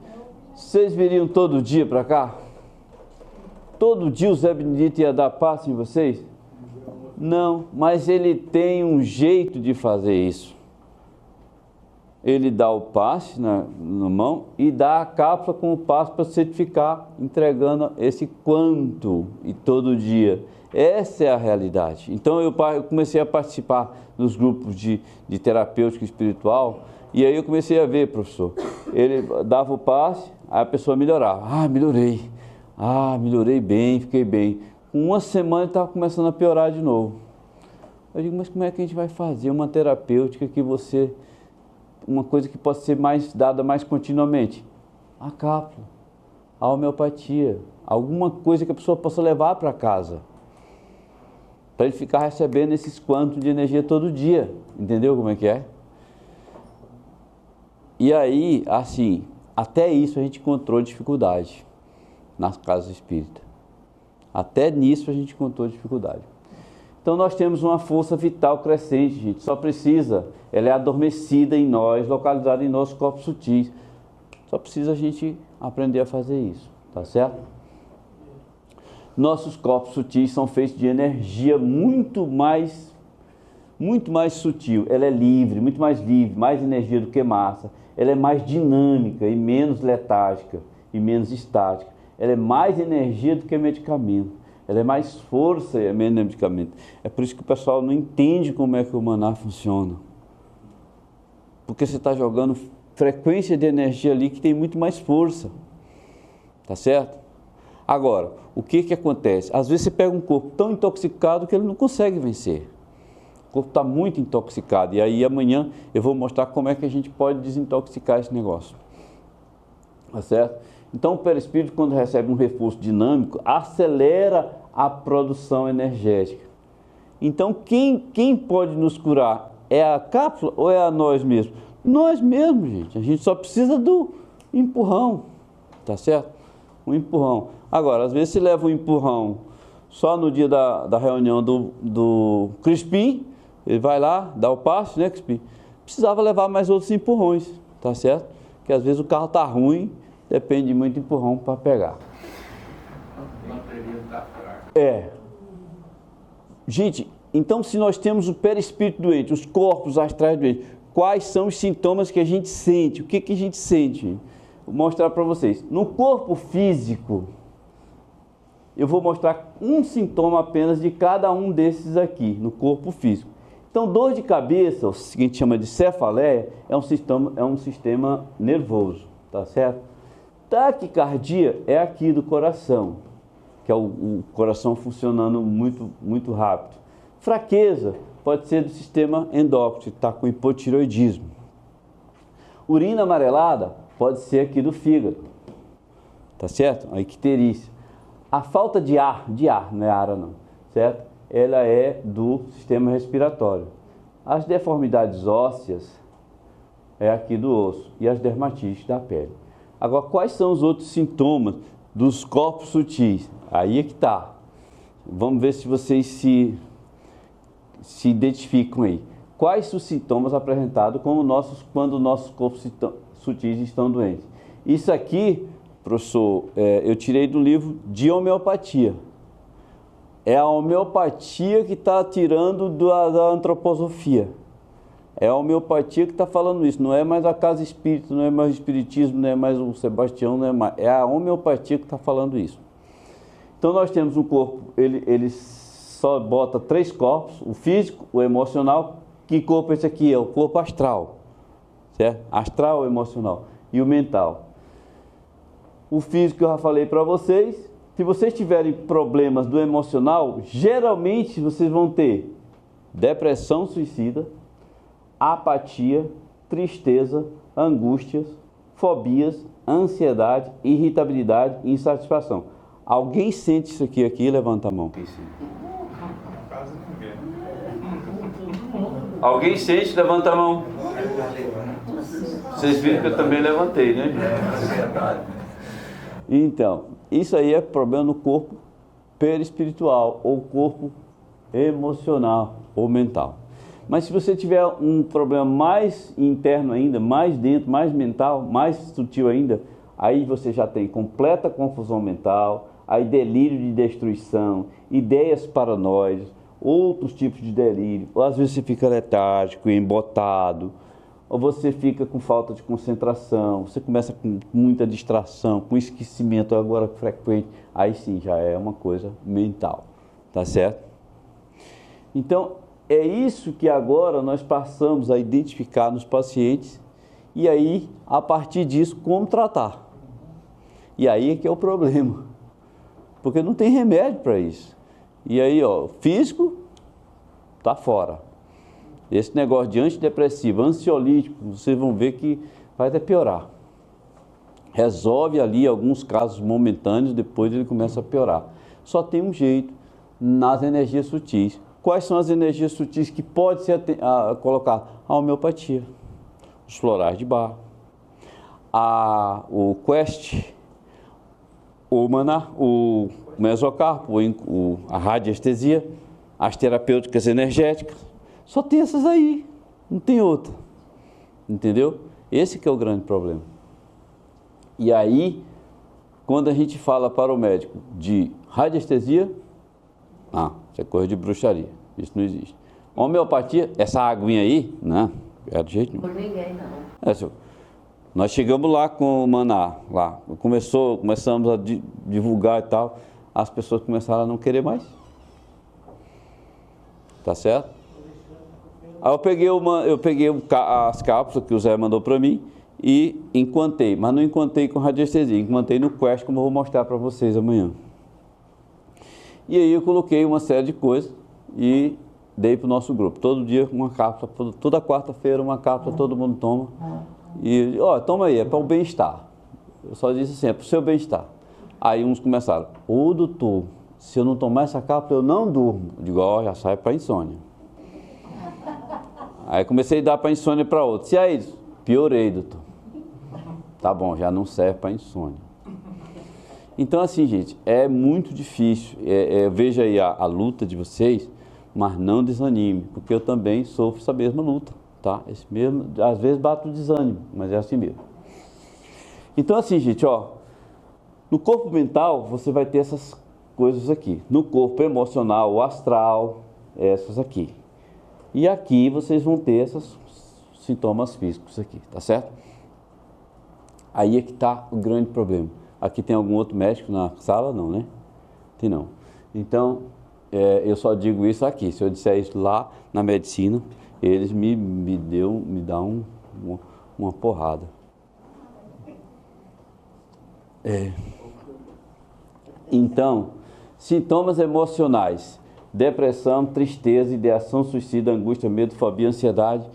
Vocês viriam todo dia para cá? Todo dia o Zé Benedito ia dar passe em vocês? Não, mas ele tem um jeito de fazer isso. ele dá o passe na mão e dá a cápsula com o passe para você ficar entregando esse quanto e todo dia. Essa é a realidade. Então eu comecei a participar dos grupos de terapêutica espiritual e aí eu comecei a ver, professor, ele dava o passe, aí a pessoa melhorava. Melhorei bem, fiquei bem. Com uma semana ele estava começando a piorar de novo. Eu digo, mas como é que a gente vai fazer uma terapêutica que você... uma coisa que pode ser dada mais continuamente? A cápsula, a homeopatia, alguma coisa que a pessoa possa levar para casa, para ele ficar recebendo esses quantos de energia todo dia, entendeu como é que é? E aí, assim, até isso a gente encontrou dificuldade nas casas espíritas, até nisso a gente encontrou dificuldade. Então nós temos uma força vital crescente, gente, só precisa, ela é adormecida em nós, localizada em nossos corpos sutis, só precisa a gente aprender a fazer isso, tá certo? Nossos corpos sutis são feitos de energia muito mais sutil, ela é livre, muito mais livre, mais energia do que massa, ela é mais dinâmica e menos letárgica e menos estática, ela é mais energia do que medicamento. Ela é mais força e menos medicamento. É por isso que o pessoal não entende como é que o maná funciona. Porque você está jogando frequência de energia ali que tem muito mais força. Tá certo? Agora, o que acontece? Às vezes você pega um corpo tão intoxicado que ele não consegue vencer. O corpo está muito intoxicado. E aí amanhã eu vou mostrar como é que a gente pode desintoxicar esse negócio. Tá certo? Então o perispírito, quando recebe um reforço dinâmico, acelera a produção energética. Então quem pode nos curar? É a cápsula ou é a nós mesmos? Nós mesmos, gente. A gente só precisa do empurrão, tá certo? Um empurrão. Agora, às vezes se leva um empurrão só no dia da reunião do Crispim, ele vai lá, dá o passe, né, Crispim? Precisava levar mais outros empurrões, tá certo? Porque às vezes o carro tá ruim, depende de muito empurrão para pegar. Gente, então se nós temos o perispírito doente, os corpos astrais doentes, quais são os sintomas que a gente sente? O que a gente sente? Vou mostrar para vocês. No corpo físico, eu vou mostrar um sintoma apenas de cada um desses aqui, no corpo físico. Então, dor de cabeça, o que a gente chama de cefaleia, é um sistema nervoso, tá certo? Taquicardia é aqui do coração, que é o coração funcionando muito rápido. Fraqueza pode ser do sistema endócrino, está com hipotireoidismo. Urina amarelada pode ser aqui do fígado, tá certo? A icterícia. A falta de ar, não é ar não, certo? Ela é do sistema respiratório. As deformidades ósseas é aqui do osso e as dermatites da pele. Agora, quais são os outros sintomas dos corpos sutis? Aí é que está. Vamos ver se vocês se identificam aí. Quais os sintomas apresentados quando nossos corpos sutis estão doentes? Isso aqui, professor, eu tirei do livro de homeopatia. É a homeopatia que está tirando da antroposofia. É a homeopatia que está falando isso. Não é mais a casa espírita, não é mais o espiritismo, não é mais o Sebastião, não é mais. É a homeopatia que está falando isso. Então nós temos um corpo, ele só bota 3 corpos, o físico, o emocional. Que corpo é esse aqui? É o corpo astral, certo? Astral, emocional e o mental. O físico eu já falei para vocês. Se vocês tiverem problemas do emocional, geralmente vocês vão ter depressão suicida, apatia, tristeza, angústias, fobias, ansiedade, irritabilidade e insatisfação. Alguém sente isso aqui? Levanta a mão. Quase ninguém. Alguém sente? Levanta a mão. Vocês viram que eu também levantei, né? Então, isso aí é problema no corpo perispiritual ou corpo emocional ou mental. Mas se você tiver um problema mais interno ainda, mais dentro, mais mental, mais sutil ainda, aí você já tem completa confusão mental, aí delírio de destruição, ideias paranoides, outros tipos de delírio, ou às vezes você fica letárgico, embotado, ou você fica com falta de concentração, você começa com muita distração, com esquecimento agora frequente, aí sim já é uma coisa mental, tá certo? Então, é isso que agora nós passamos a identificar nos pacientes e aí, a partir disso, como tratar. E aí é que é o problema, porque não tem remédio para isso. E aí, ó, físico está fora. Esse negócio de antidepressivo, ansiolítico, vocês vão ver que vai até piorar. Resolve ali alguns casos momentâneos, depois ele começa a piorar. Só tem um jeito, nas energias sutis. Quais são as energias sutis que pode ser colocar? A homeopatia, os florais de Bach, o Quest, o Maná, o mesocarpo, a radiestesia, as terapêuticas energéticas. Só tem essas aí, não tem outra. Entendeu? Esse que é o grande problema. E aí, quando a gente fala para o médico de radiestesia, isso é coisa de bruxaria, isso não existe. Homeopatia, essa aguinha aí, não é do jeito nenhum. Por ninguém, não. Nós chegamos lá com o Maná, lá, começamos a divulgar e tal, as pessoas começaram a não querer mais. Tá certo? Aí eu peguei as cápsulas que o Zé mandou para mim e enquantei, mas não enquantei com radiestesia, enquantei no Quest, como eu vou mostrar para vocês amanhã. E aí eu coloquei uma série de coisas e dei para o nosso grupo. Todo dia uma cápsula, toda quarta-feira uma cápsula, todo mundo toma. E, toma aí, é para o bem-estar. Eu só disse assim, é para o seu bem-estar. Aí uns começaram, doutor, se eu não tomar essa cápsula eu não durmo. Eu digo, já sai para insônia. Aí comecei a dar para insônia para outros. E aí, piorei, doutor. Tá bom, já não serve para insônia. Então, assim, gente, é muito difícil. Veja aí a luta de vocês, mas não desanime, porque eu também sofro essa mesma luta, tá? Às vezes bato o desânimo, mas é assim mesmo. Então, assim, gente, no corpo mental você vai ter essas coisas aqui. No corpo emocional, o astral, essas aqui. E aqui vocês vão ter esses sintomas físicos aqui, tá certo? Aí é que está o grande problema. Aqui tem algum outro médico na sala? Não, né? Tem não. Então, eu só digo isso aqui. Se eu disser isso lá na medicina, eles me dão uma porrada. Então, sintomas emocionais: depressão, tristeza, ideação suicida, angústia, medo, fobia, ansiedade.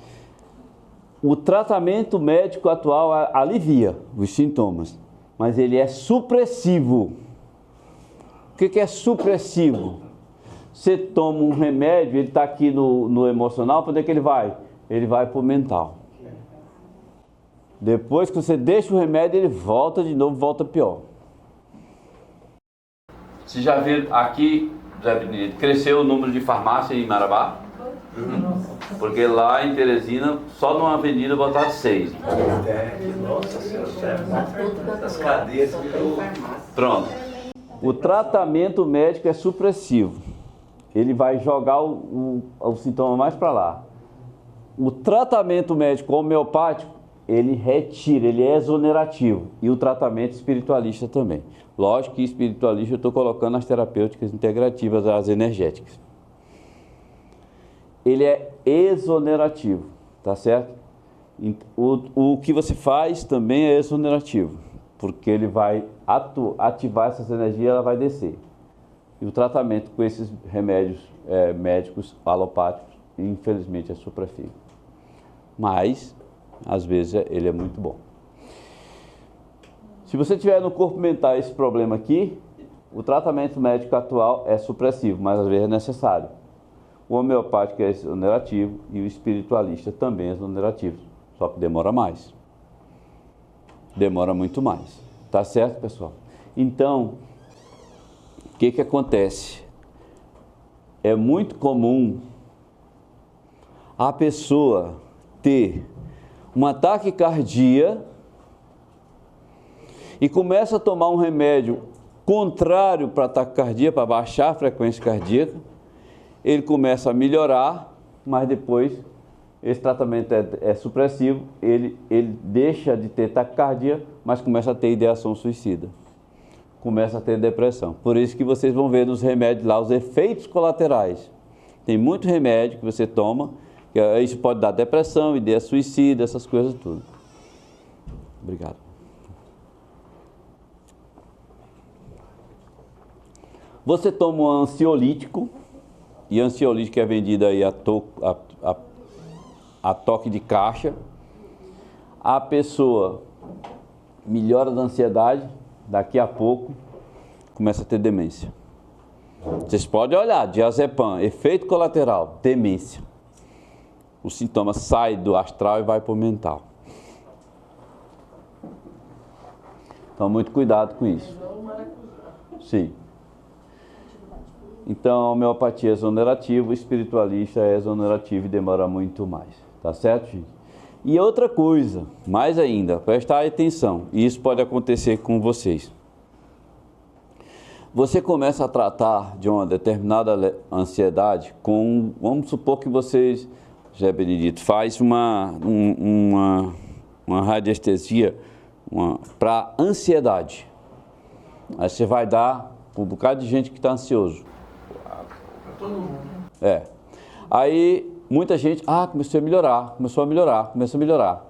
O tratamento médico atual alivia os sintomas, mas ele é supressivo. O que é supressivo? Você toma um remédio, ele está aqui no emocional, para onde é que ele vai? Ele vai para o mental. Depois que você deixa o remédio, ele volta de novo, volta pior. Você já viu aqui, Zé Benedito, cresceu o número de farmácias em Marabá? Porque lá em Teresina, só numa avenida botaram 6. Nossa Senhora, as cadeias virou... Pronto. O tratamento médico é supressivo. Ele vai jogar o sintoma mais para lá. O tratamento médico homeopático, ele retira, ele é exonerativo. E o tratamento espiritualista também. Lógico que espiritualista eu estou colocando as terapêuticas integrativas, as energéticas. Ele é exonerativo, tá certo? O que você faz também é exonerativo, porque ele vai ativar essas energias, ela vai descer. E o tratamento com esses remédios médicos alopáticos, infelizmente, é supressivo. Mas, às vezes, ele é muito bom. Se você tiver no corpo mental esse problema aqui, o tratamento médico atual é supressivo, mas às vezes é necessário. O homeopático é exonerativo e o espiritualista também é exonerativo, só que demora mais. Demora muito mais. Tá certo, pessoal? Então, o que acontece? É muito comum a pessoa ter um ataque cardíaco e começa a tomar um remédio contrário para ataque cardíaco, para baixar a frequência cardíaca. Ele começa a melhorar, mas depois esse tratamento é supressivo, ele deixa de ter taquicardia, mas começa a ter ideação suicida. Começa a ter depressão. Por isso que vocês vão ver nos remédios lá os efeitos colaterais. Tem muito remédio que você toma, que isso pode dar depressão, ideia suicida, essas coisas tudo. Obrigado. Você toma um ansiolítico, e ansiolítico é vendido aí a toque de caixa. A pessoa melhora da ansiedade, daqui a pouco começa a ter demência. Vocês podem olhar, diazepam, efeito colateral, demência. O sintoma sai do astral e vai para o mental. Então, muito cuidado com isso. Sim. Então, a homeopatia é exonerativo, o espiritualista é exonerativo e demora muito mais. Tá certo, gente? E outra coisa, mais ainda, prestar atenção, e isso pode acontecer com vocês. Você começa a tratar de uma determinada ansiedade com, vamos supor que vocês, José Benedito, faz uma radiestesia para ansiedade. Aí você vai dar para um bocado de gente que está ansioso. Para todo mundo. Aí muita gente, começou a melhorar.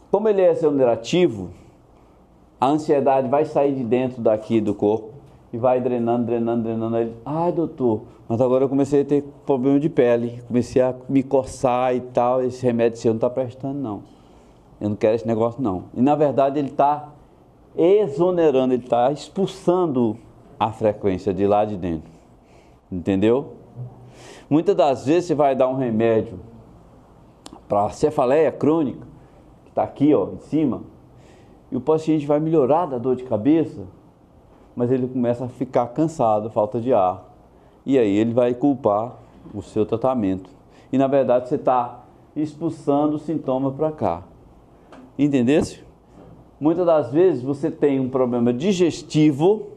Como ele é exonerativo, a ansiedade vai sair de dentro daqui do corpo e vai drenando. Ele, doutor, mas agora eu comecei a ter problema de pele, comecei a me coçar e tal, esse remédio seu não está prestando não. Eu não quero esse negócio não. E na verdade ele está exonerando, ele está expulsando a frequência de lá de dentro. Entendeu? Muitas das vezes você vai dar um remédio para cefaleia crônica, que está aqui ó, em cima, e o paciente vai melhorar da dor de cabeça, mas ele começa a ficar cansado, falta de ar. E aí ele vai culpar o seu tratamento. E na verdade você está expulsando o sintoma para cá. Entendesse? Muitas das vezes você tem um problema digestivo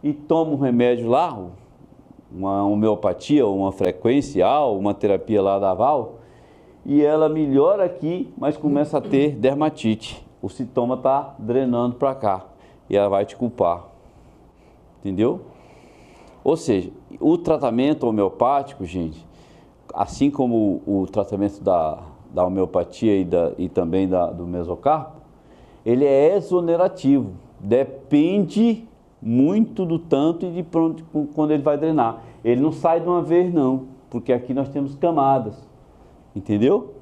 e toma um remédio lá, uma homeopatia, uma frequencial, uma terapia lá da Val, e ela melhora aqui, mas começa a ter dermatite. O sintoma está drenando para cá e ela vai te culpar. Entendeu? Ou seja, o tratamento homeopático, gente, assim como o tratamento da homeopatia e também do mesocarpo, ele é exonerativo. Depende muito do tanto e de pronto quando ele vai drenar. Ele não sai de uma vez não, porque aqui nós temos camadas. Entendeu?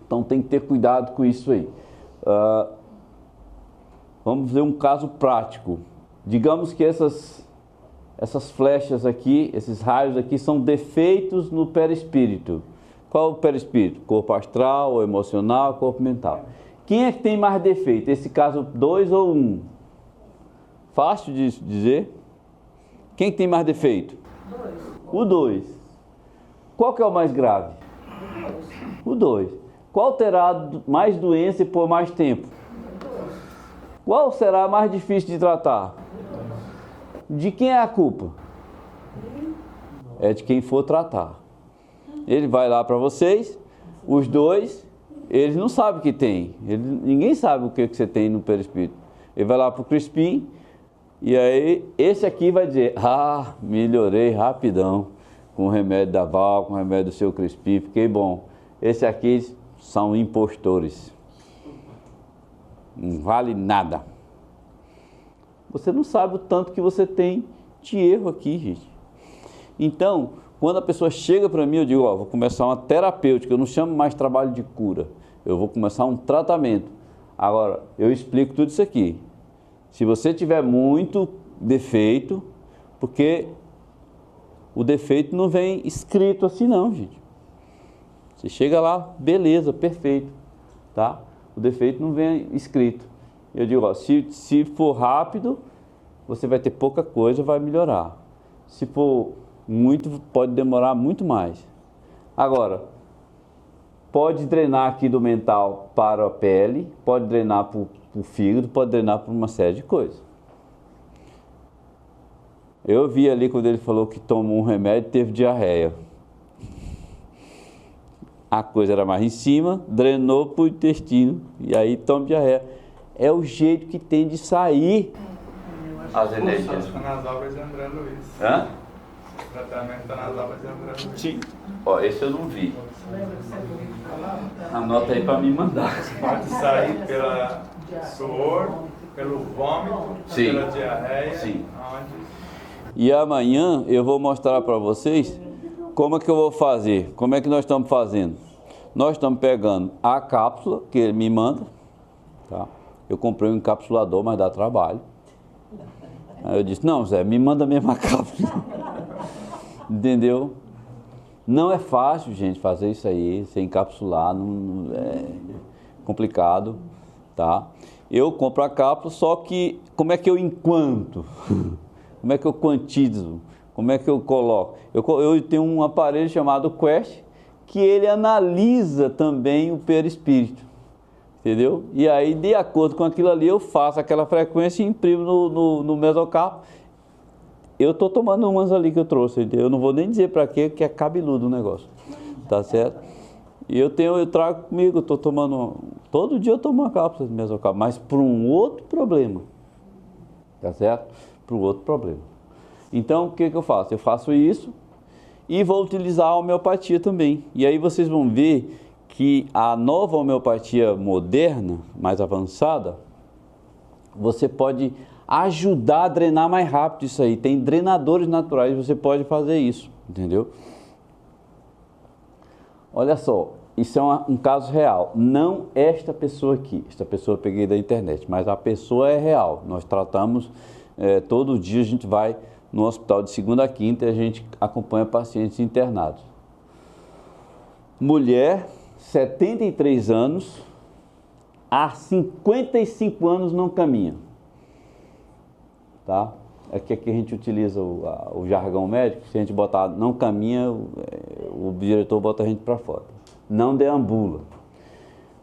Então tem que ter cuidado com isso aí. Vamos ver um caso prático. Digamos que essas flechas aqui, esses raios aqui são defeitos no perispírito. Qual é o perispírito? Corpo astral, emocional, corpo mental. Quem é que tem mais defeito? Esse caso 2 ou 1? Fácil de dizer. Quem tem mais defeito? 2. O 2. Qual que é o mais grave? O 2. Qual terá mais doença e por mais tempo? Qual será mais difícil de tratar? De quem é a culpa? É de quem for tratar. Ele vai lá para vocês, os dois, eles não sabem o que tem. Ninguém sabe o que você tem no perispírito. Ele vai lá para o Crispim, e aí esse aqui vai dizer, melhorei rapidão com o remédio da Val, com o remédio do seu Crispim, fiquei bom. Esse aqui são impostores. Não vale nada. Você não sabe o tanto que você tem de erro aqui, gente. Então, quando a pessoa chega para mim, eu digo, vou começar uma terapêutica, eu não chamo mais trabalho de cura, eu vou começar um tratamento. Agora, eu explico tudo isso aqui. Se você tiver muito defeito, porque o defeito não vem escrito assim não, gente. Você chega lá, beleza, perfeito, tá? O defeito não vem escrito. Eu digo, se for rápido, você vai ter pouca coisa, vai melhorar. Se for muito, pode demorar muito mais. Agora, pode drenar aqui do mental para a pele, pode drenar para o fígado, pode drenar para uma série de coisas. Eu vi ali quando ele falou que tomou um remédio e teve diarreia. a coisa era mais em cima, drenou para o intestino e aí toma diarreia. É o jeito que tem de sair as energias. Está nas obras de André Luiz. Hã? O tratamento está nas obras de André Luiz. Sim. Ó, esse eu não vi. Anota aí para me mandar. Pode sair pela suor, pelo vômito, Sim. pela diarreia. Sim. Onde... E amanhã eu vou mostrar para vocês como é que eu vou fazer, como é que nós estamos fazendo. Nós estamos pegando a cápsula que ele me manda, tá? Eu comprei um encapsulador, mas dá trabalho. Aí eu disse, não Zé, me manda mesmo a cápsula. Entendeu? Não é fácil, gente, fazer isso aí, sem encapsular, não é complicado, tá? Eu compro a cápsula, só que como é que eu enquanto? Como é que eu quantizo? Como é que eu coloco? Eu tenho um aparelho chamado Quest, que ele analisa também o perispírito, entendeu? E aí, de acordo com aquilo ali, eu faço aquela frequência e imprimo no mesocarpo. Eu estou tomando umas ali que eu trouxe, entendeu? Eu não vou nem dizer para quê, que é cabeludo o negócio, tá certo? E eu trago comigo, eu estou tomando, todo dia eu tomo uma cápsula de mesocarpo, mas para um outro problema, tá certo? Para um outro problema. Então, o que eu faço? Eu faço isso e vou utilizar a homeopatia também. E aí vocês vão ver que a nova homeopatia moderna, mais avançada, você pode ajudar a drenar mais rápido isso aí. Tem drenadores naturais, você pode fazer isso, entendeu? Olha só, isso é um caso real. Não esta pessoa aqui, esta pessoa eu peguei da internet, mas a pessoa é real. Nós tratamos, todo dia a gente vai no hospital de segunda a quinta e a gente acompanha pacientes internados. Mulher, 73 anos, há 55 anos não caminha. Tá? Aqui a gente utiliza o jargão médico, se a gente botar não caminha, o diretor bota a gente para fora. Não deambula.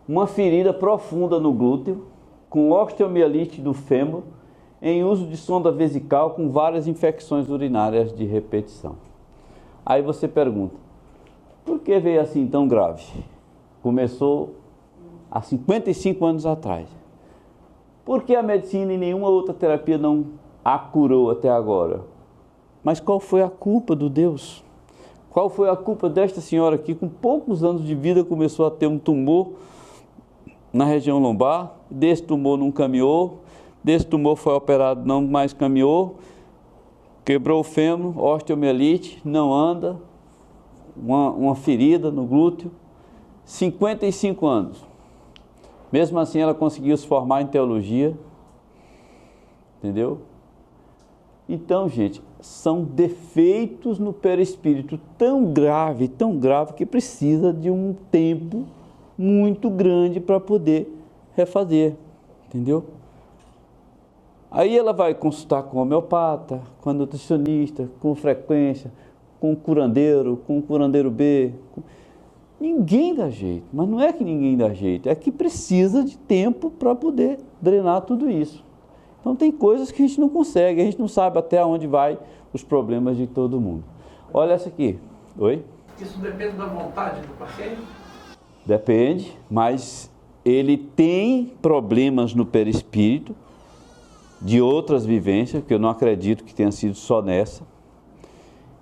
Uma ferida profunda no glúteo, com osteomielite do fêmur, em uso de sonda vesical com várias infecções urinárias de repetição. Aí você pergunta, por que veio assim tão grave? Começou há 55 anos atrás. Por que a medicina e nenhuma outra terapia não a curou até agora? Mas qual foi a culpa do Deus? Qual foi a culpa desta senhora que com poucos anos de vida começou a ter um tumor na região lombar, desse tumor não caminhou, desse tumor foi operado, não mais caminhou, quebrou o fêmur, osteomielite, não anda, uma ferida no glúteo, 55 anos. Mesmo assim ela conseguiu se formar em teologia, entendeu? Então, gente, são defeitos no perispírito tão grave, que precisa de um tempo muito grande para poder refazer, entendeu? Aí ela vai consultar com o homeopata, com a nutricionista, com frequência, com o curandeiro B. Ninguém dá jeito, mas não é que ninguém dá jeito, é que precisa de tempo para poder drenar tudo isso. Então tem coisas que a gente não consegue, a gente não sabe até onde vai os problemas de todo mundo. Olha essa aqui. Oi? Isso depende da vontade do paciente? Depende, mas ele tem problemas no perispírito, de outras vivências, que eu não acredito que tenha sido só nessa,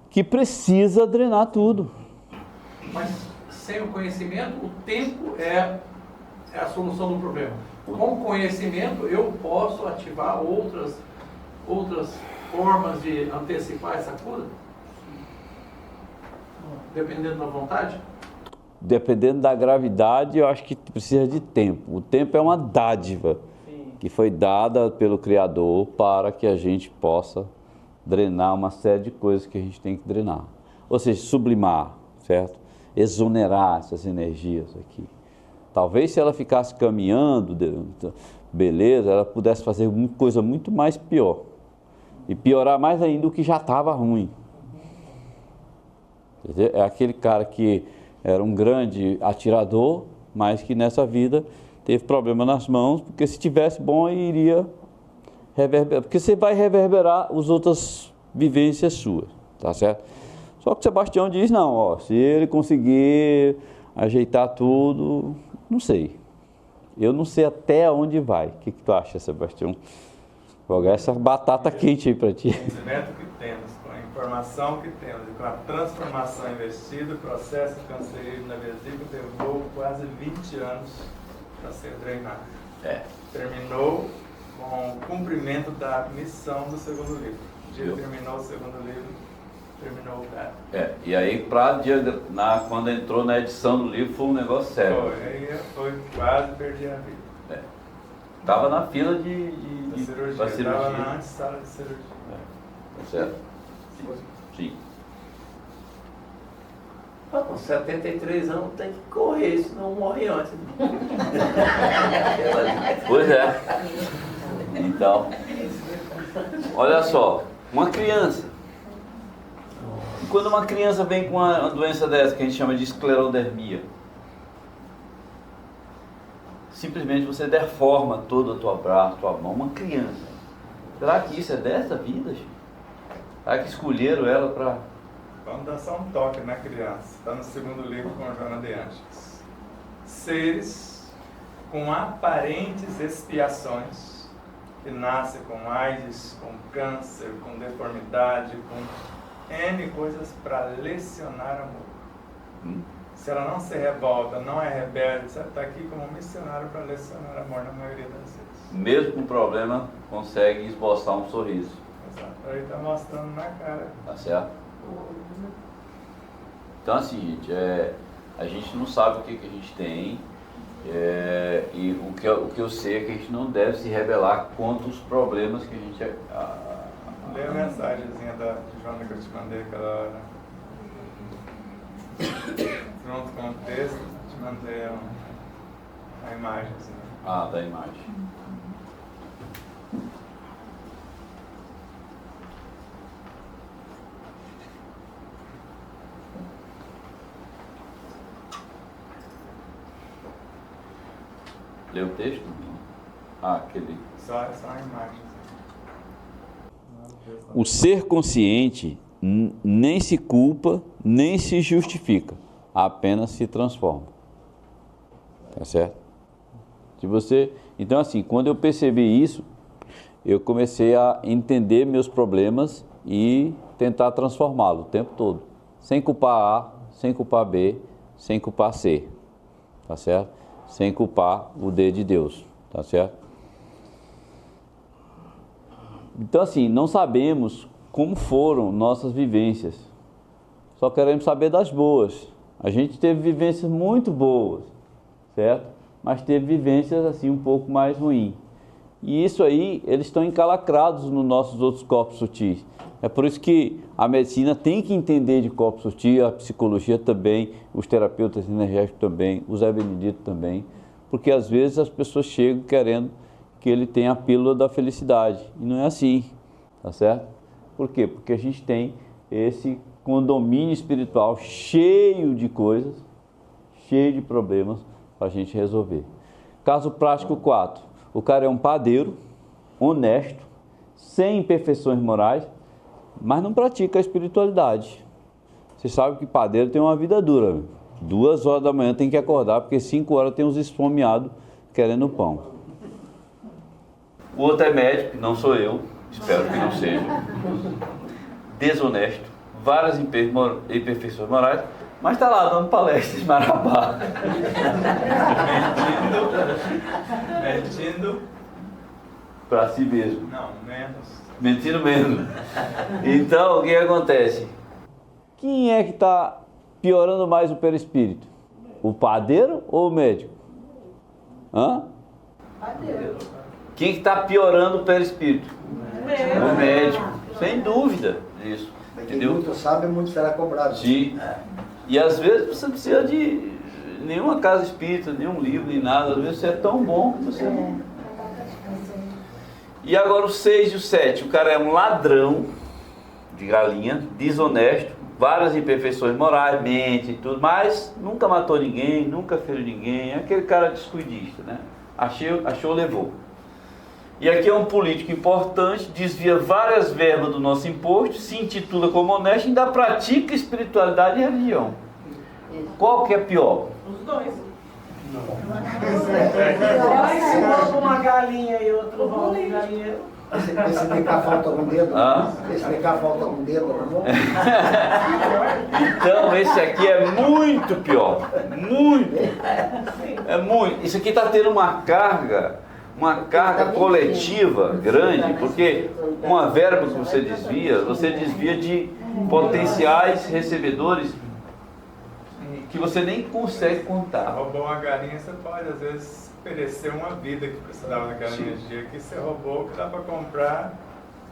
que precisa drenar tudo. Mas sem o conhecimento, o tempo é a solução do problema. Com conhecimento, eu posso ativar outras formas de antecipar essa cura? Dependendo da vontade? Dependendo da gravidade, eu acho que precisa de tempo. O tempo é uma dádiva que foi dada pelo Criador para que a gente possa drenar uma série de coisas que a gente tem que drenar. Ou seja, sublimar, certo? Exonerar essas energias aqui. Talvez se ela ficasse caminhando, beleza, ela pudesse fazer coisa muito mais pior. E piorar mais ainda o que já estava ruim. É aquele cara que era um grande atirador, mas que nessa vida teve problema nas mãos, porque se tivesse bom, iria reverberar. Porque você vai reverberar as outras vivências suas, tá certo? Só que Sebastião diz, não, ó, se ele conseguir ajeitar tudo, não sei. Eu não sei até onde vai. O que tu acha, Sebastião? Vou jogar essa batata quente aí para ti. O conhecimento que temos, com a informação que temos e com a transformação investida, o processo cancerígeno na vesícula levou quase 20 anos para ser drenado. Terminou com o cumprimento da missão do segundo livro. O dia que terminou o segundo livro, terminou o cara. E aí, quando entrou na edição do livro, foi um negócio sério. Foi quase perdi a vida. Estava na fila de cirurgia. Estava na antessala de cirurgia. Tá certo? Sim. Com 73 anos tem que correr, senão morre antes. Pois é. Então, olha só, uma criança. Quando uma criança vem com uma doença dessa, que a gente chama de esclerodermia, simplesmente você deforma todo o teu braço, tua mão, uma criança. Será que isso é dessa vida, Chico? Será que escolheram ela para... Vamos dar só um toque na criança. Está no segundo livro com a Joana de Ângeles. Seres com aparentes expiações, que nascem com AIDS, com câncer, com deformidade, com N coisas para lecionar amor. Se ela não se revolta, não é rebelde, você está aqui como missionário para lecionar amor na maioria das vezes. Mesmo com problema, consegue esboçar um sorriso. Exato. Aí está mostrando na cara. Tá certo? Então assim, gente, a gente não sabe o que a gente tem, e o que eu sei é que a gente não deve se rebelar contra os problemas que a gente... Lê a mensagenzinha de Joana que eu te mandei aquela hora. Junto com o texto, te mandei a imagem. Assim. Da imagem. Leu o texto? Aquele. Só a imagem. O ser consciente nem se culpa, nem se justifica, apenas se transforma. Tá certo? Então assim, quando eu percebi isso, eu comecei a entender meus problemas e tentar transformá-lo o tempo todo. Sem culpar A, sem culpar B, sem culpar C. Tá certo? Sem culpar o D de Deus. Tá certo? Então assim, não sabemos como foram nossas vivências. Só queremos saber das boas. A gente teve vivências muito boas, certo? Mas teve vivências assim um pouco mais ruins. E isso aí, eles estão encalacrados nos nossos outros corpos sutis. É por isso que a medicina tem que entender de corpo sutil, a psicologia também, os terapeutas energéticos também, o Zé Benedito também, porque às vezes as pessoas chegam querendo que ele tenha a pílula da felicidade. E não é assim, tá certo? Por quê? Porque a gente tem esse condomínio espiritual cheio de coisas, cheio de problemas para a gente resolver. Caso prático 4. O cara é um padeiro, honesto, sem imperfeições morais, mas não pratica a espiritualidade. Você sabe que padeiro tem uma vida dura. 2 horas da manhã tem que acordar, porque 5 horas tem uns esfomeados querendo pão. O outro é médico, não sou eu, espero que não seja. Desonesto, várias imperfeições morais, mas está lá dando palestra em Marabá. Mentindo. Para si mesmo. Não, menos. Mentindo menos. Então, o que acontece? Quem é que está piorando mais o perispírito? O padeiro ou o médico? Padeiro. Quem que está piorando o perispírito? O médico. Sem dúvida disso. Entendeu? Muito sabe, muito será cobrado. Sim. E às vezes você não precisa de nenhuma casa espírita, nenhum livro, nem nada. Às vezes você é tão bom que você não... E agora o 6 e o 7. O cara é um ladrão de galinha, desonesto, várias imperfeições morais, mente e tudo, mas nunca matou ninguém, nunca feriu ninguém. É aquele cara descuidista, né? Achou, levou. E aqui é um político importante, desvia várias verbas do nosso imposto, se intitula como honesto e ainda pratica espiritualidade e religião. Qual que é pior? Os dois. É, Um rouba uma galinha e outro rouba um galinheiro. Esse BK falta algum dedo? Hã? Esse BK falta algum dedo, não? Então, esse aqui é muito pior. Muito. É muito. Isso aqui está tendo uma carga coletiva grande, porque uma verba que você desvia de potenciais recebedores que você nem consegue contar. Roubou uma galinha, você pode às vezes perecer uma vida que precisava daquela energia que você roubou, que dá para comprar,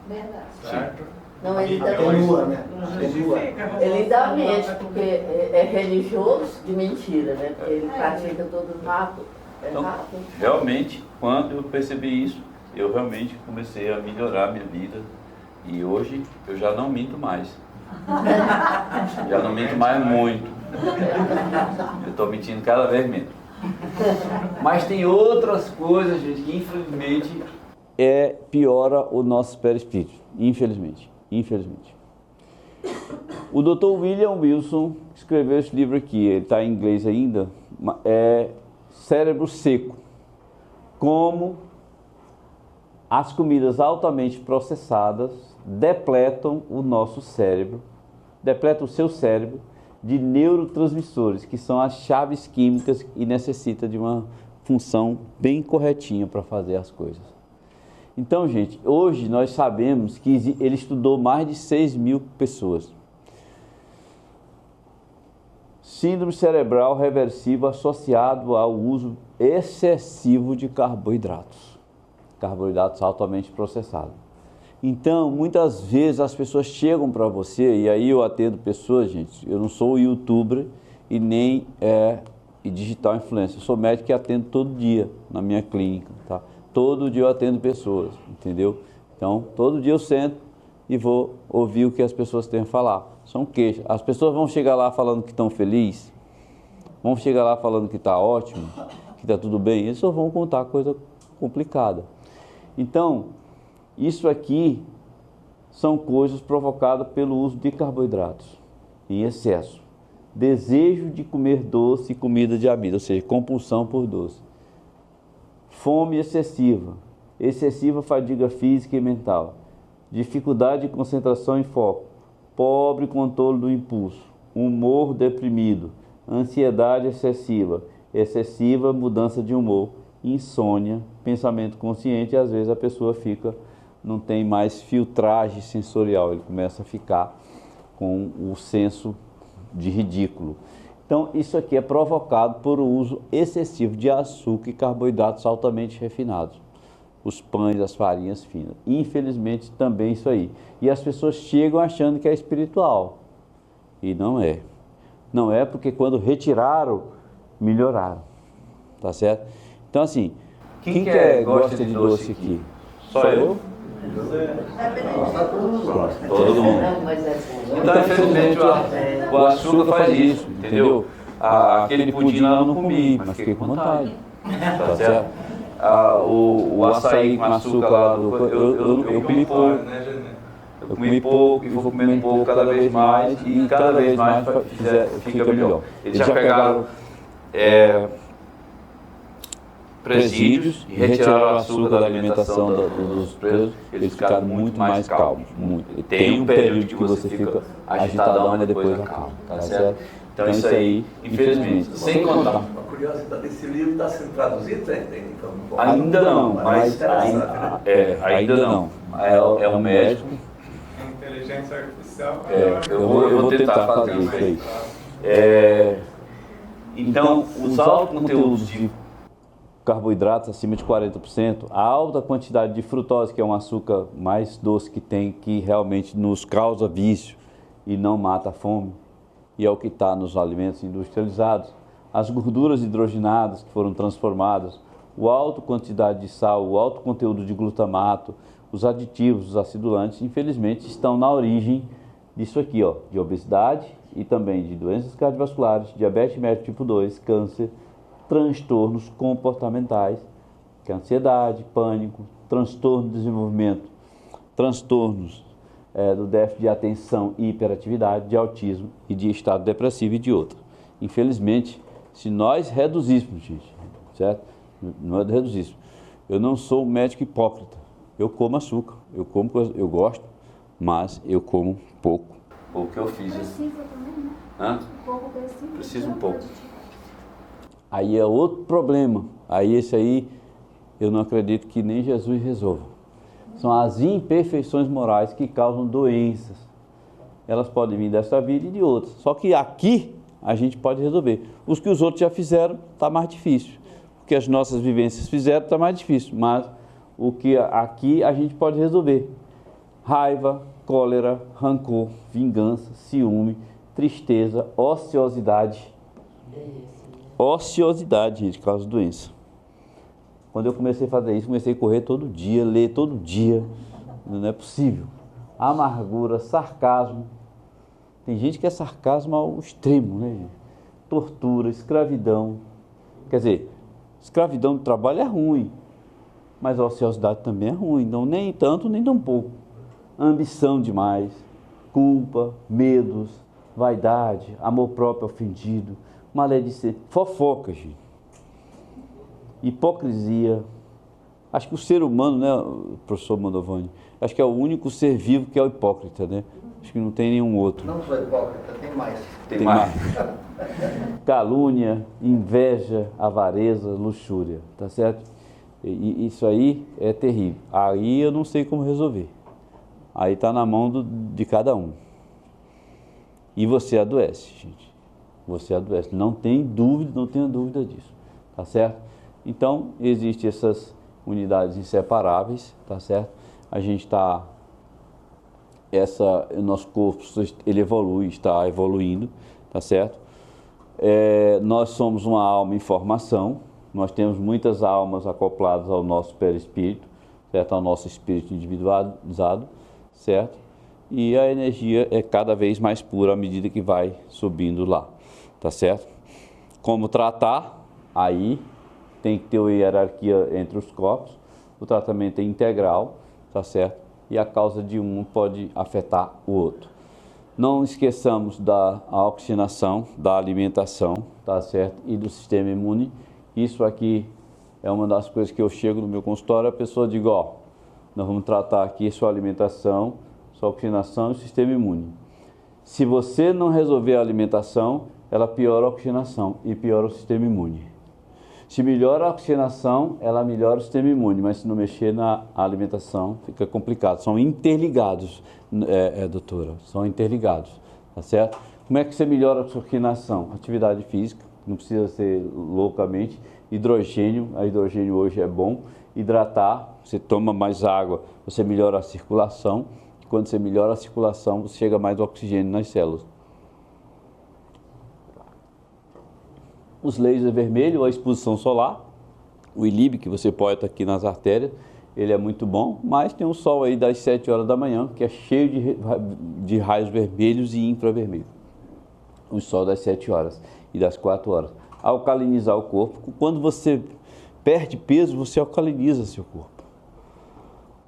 Verdade. certo? Não, ele ainda Tenua, né? Não Tenua. justifica. Ele ainda mente, porque é religioso de mentira, né? Porque ele pratica todo rato. É Então, rato. realmente, quando eu percebi isso, eu realmente comecei a melhorar a minha vida. E hoje eu já não minto mais. Já não minto mais muito. Eu estou mentindo cada vez menos. Mas tem outras coisas, gente, que infelizmente piora o nosso perispírito. Infelizmente. O Dr. William Wilson escreveu esse livro aqui, ele está em inglês ainda, é Cérebro Seco. Como as comidas altamente processadas depletam o nosso cérebro, depletam o seu cérebro de neurotransmissores, que são as chaves químicas e necessita de uma função bem corretinha para fazer as coisas. Então, gente, hoje nós sabemos que ele estudou mais de 6.000 pessoas. Síndrome cerebral reversível associado ao uso excessivo de carboidratos altamente processados. Então, muitas vezes as pessoas chegam para você, e aí eu atendo pessoas, gente, eu não sou youtuber e nem digital influencer, eu sou médico e atendo todo dia na minha clínica, tá? Todo dia eu atendo pessoas, entendeu? Então, todo dia eu sento e vou ouvir o que as pessoas têm a falar. São queixas. As pessoas vão chegar lá falando que estão felizes, vão chegar lá falando que está ótimo, que está tudo bem, eles só vão contar coisa complicada. Então, isso aqui são coisas provocadas pelo uso de carboidratos em excesso. Desejo de comer doce e comida de amido, ou seja, compulsão por doce. Fome excessiva, excessiva fadiga física e mental, dificuldade de concentração e foco, pobre controle do impulso, humor deprimido, ansiedade excessiva, excessiva mudança de humor, insônia, pensamento consciente, e às vezes a pessoa não tem mais filtragem sensorial, ele começa a ficar com o senso de ridículo. Então, isso aqui é provocado por o uso excessivo de açúcar e carboidratos altamente refinados. Os pães, as farinhas finas. Infelizmente, também isso aí. E as pessoas chegam achando que é espiritual. E não é. Não é, porque quando retiraram, melhoraram. Tá certo? Então, assim, quem gosta de doce aqui? Só eu? Todo mundo. Não, mas é bom. Então, infelizmente, o açúcar faz isso, entendeu? Aquele pudim lá eu não comi, mas fiquei com vontade. Tá certo? O açaí com açúcar lá, eu comi pouco. Eu comi pouco e vou comendo pouco cada vez mais, e cada vez mais fica melhor. Eles já pegaram presídios e retiraram o açúcar da alimentação dos presos, eles ficaram muito mais calmos. Muito. Tem um período que você fica agitadão, mas depois acalma, tá certo? Então isso aí, infelizmente, sem contar. Uma curiosidade, esse livro está sendo traduzido? Ainda não, mas ainda não. É um médico. Inteligência artificial. Eu vou tentar fazer isso aí. Então, os altos conteúdos de carboidratos acima de 40%, a alta quantidade de frutose, que é um açúcar mais doce que tem, que realmente nos causa vício e não mata a fome, e é o que está nos alimentos industrializados, as gorduras hidrogenadas que foram transformadas, o alta quantidade de sal, o alto conteúdo de glutamato, os aditivos, os acidulantes, infelizmente estão na origem disso aqui, ó, de obesidade e também de doenças cardiovasculares, diabetes mellitus tipo 2, câncer, transtornos comportamentais, que é ansiedade, pânico, transtorno de desenvolvimento, transtornos do déficit de atenção e hiperatividade, de autismo e de estado depressivo e de outros. Infelizmente, Se nós reduzíssemos, gente, certo? Nós reduzíssemos. Eu não sou um médico hipócrita. Eu como açúcar, eu gosto, mas eu como pouco. O que eu fiz. Precisa também, né? Hã? Um pouco precisa. Precisa um pouco. Aí é outro problema. Aí esse aí eu não acredito que nem Jesus resolva. São as imperfeições morais que causam doenças. Elas podem vir desta vida e de outras. Só que aqui a gente pode resolver. Os que os outros já fizeram, está mais difícil. O que as nossas vivências fizeram, está mais difícil. Mas o que aqui a gente pode resolver. Raiva, cólera, rancor, vingança, ciúme, tristeza, ociosidade. Ociosidade, gente, causa doença. Quando eu comecei a fazer isso, comecei a correr todo dia, ler todo dia. Não é possível. Amargura, sarcasmo. Tem gente que é sarcasmo ao extremo, né, gente? Tortura, escravidão. Quer dizer, escravidão do trabalho é ruim, mas a ociosidade também é ruim. Então, nem tanto, nem tão pouco. Ambição demais, culpa, medos, vaidade, amor próprio ofendido, maledicência, fofoca, gente. Hipocrisia. Acho que o ser humano, né, professor Mandovani, acho que é o único ser vivo que é o hipócrita, né? Acho que não tem nenhum outro. Não sou hipócrita, tem mais. Tem mais. Calúnia, inveja, avareza, luxúria, tá certo? E isso aí é terrível. Aí eu não sei como resolver. Aí está na mão de cada um. E você adoece, gente. Você adoece. Não tem dúvida, não tenha dúvida disso. Tá certo? Então, existem essas unidades inseparáveis, tá certo? A gente está... o nosso corpo, ele evolui, está evoluindo, tá certo? Nós somos uma alma em formação. Nós temos muitas almas acopladas ao nosso perispírito, certo? Ao nosso espírito individualizado, certo? E a energia é cada vez mais pura à medida que vai subindo lá, tá certo? Como tratar? Aí tem que ter uma hierarquia entre os corpos. O tratamento é integral, tá certo? E a causa de um pode afetar o outro. Não esqueçamos da oxigenação, da alimentação, tá certo? E do sistema imune. Isso aqui é uma das coisas que eu chego no meu consultório, a pessoa diz, ó, nós vamos tratar aqui sua alimentação, sua oxigenação e o sistema imune. Se você não resolver a alimentação, ela piora a oxigenação e piora o sistema imune. Se melhora a oxigenação, ela melhora o sistema imune, mas se não mexer na alimentação, fica complicado. São interligados, doutora, são interligados, tá certo? Como é que você melhora a oxigenação? Atividade física, não precisa ser loucamente. Hidrogênio, a hidrogênio hoje é bom. Hidratar, você toma mais água, você melhora a circulação. E quando você melhora a circulação, você chega mais oxigênio nas células. Os lasers vermelhos, a exposição solar, o ILIB que você pode estar aqui nas artérias, ele é muito bom, mas tem um sol aí das 7 horas da manhã, que é cheio de raios vermelhos e infravermelhos. O sol das 7 horas e das 4 horas. Alcalinizar o corpo. Quando você perde peso, você alcaliniza seu corpo.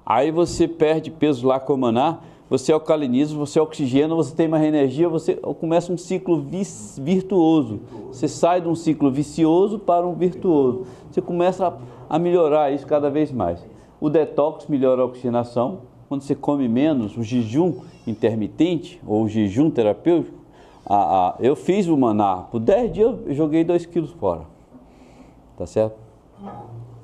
Aí você perde peso lá com o maná, você alcaliniza, você oxigena, você tem mais energia, você começa um ciclo virtuoso. Você sai de um ciclo vicioso para um virtuoso. Você começa a melhorar isso cada vez mais. O detox melhora a oxigenação. Quando você come menos, o jejum intermitente ou o jejum terapêutico, eu fiz o maná, por 10 dias eu joguei 2 quilos fora. Tá certo?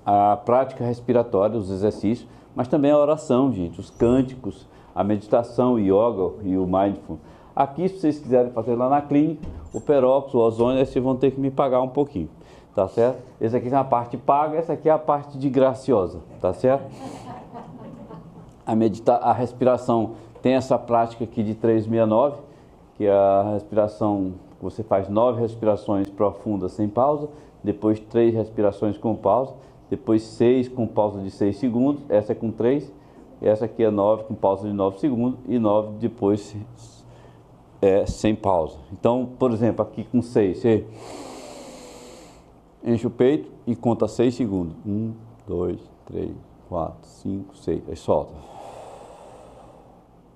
A prática respiratória, os exercícios, mas também a oração, gente, os cânticos, a meditação, o yoga e o mindful. Aqui, se vocês quiserem fazer lá na clínica, o peróxido, o ozônio, aí vocês vão ter que me pagar um pouquinho, tá certo? Esse aqui é a parte paga, essa aqui é a parte de graciosa, tá certo? A respiração tem essa prática aqui de 369, que é a respiração, você faz 9 respirações profundas sem pausa, depois 3 respirações com pausa, depois 6 com pausa de 6 segundos, essa é com 3, essa aqui é 9 com pausa de 9 segundos e 9 depois sem pausa. Então, por exemplo, aqui com 6, você enche o peito e conta 6 segundos. 1, 2, 3, 4, 5, 6, aí solta.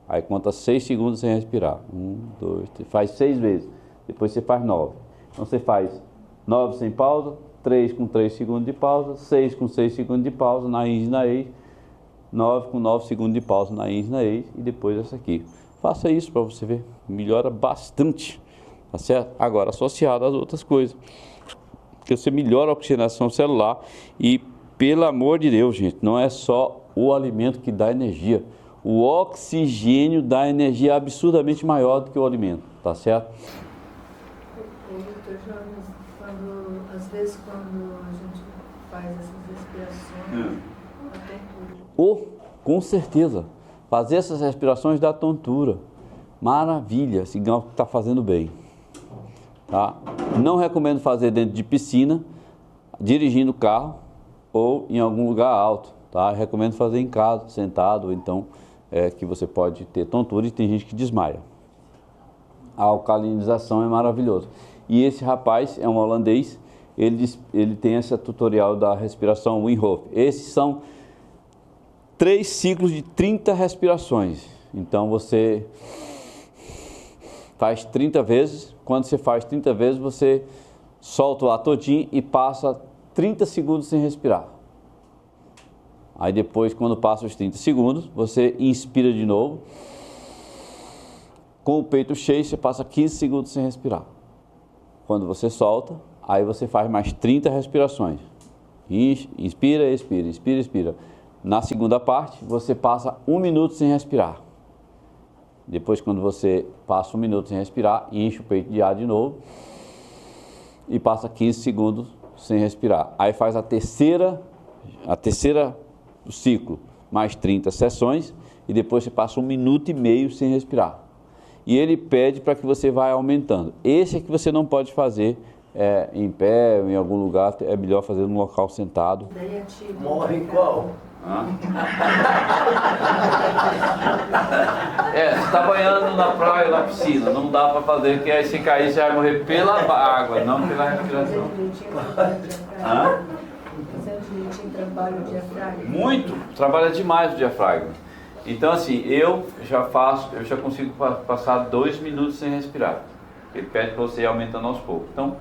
Aí conta 6 segundos sem respirar. 1, 2, 3, faz 6 vezes. Depois você faz 9. Então você faz 9 sem pausa, 3 com 3 segundos de pausa, 6 com 6 segundos de pausa na ins e na ex, 9 com 9 segundos de pausa na ins e na ex e depois essa aqui. Faça isso para você ver, melhora bastante, tá certo? Agora associado às outras coisas, que você melhora a oxigenação celular e, pelo amor de Deus, gente, não é só o alimento que dá energia, o oxigênio dá energia absurdamente maior do que o alimento, tá certo? Doutor Jonas, às vezes quando a gente faz essas respirações, Com certeza, fazer essas respirações dá tontura, maravilha, sinal que está fazendo bem, tá? Não recomendo fazer dentro de piscina, dirigindo carro ou em algum lugar alto, tá? Recomendo fazer em casa, sentado, ou então que você pode ter tontura e tem gente que desmaia. A alcalinização é maravilhosa. E esse rapaz é um holandês, ele tem esse tutorial da respiração Wim Hof. Esses são 3 ciclos de 30 respirações. Então você faz 30 vezes. Quando você faz 30 vezes, você solta o ar todinho e passa 30 segundos sem respirar. Aí depois, quando passa os 30 segundos, você inspira de novo. Com o peito cheio, você passa 15 segundos sem respirar. Quando você solta, aí você faz mais 30 respirações. Inspira, expira, inspira, expira. Na segunda parte, você passa 1 minuto sem respirar. Depois, quando você passa 1 minuto sem respirar, enche o peito de ar de novo e passa 15 segundos sem respirar. Aí faz a terceira ciclo, mais 30 sessões, e depois você passa 1 minuto e meio sem respirar. E ele pede para que você vá aumentando. Esse é que você não pode fazer em pé, em algum lugar, é melhor fazer num local sentado. Morre em qual? Você está banhando na praia, na piscina, não dá para fazer, porque aí se cair você vai morrer pela água, não pela respiração. Trabalho o diafragma. Muito, trabalha demais o diafragma. Então assim, eu já consigo passar 2 minutos sem respirar. Ele pede para você ir aumentando aos poucos. Então,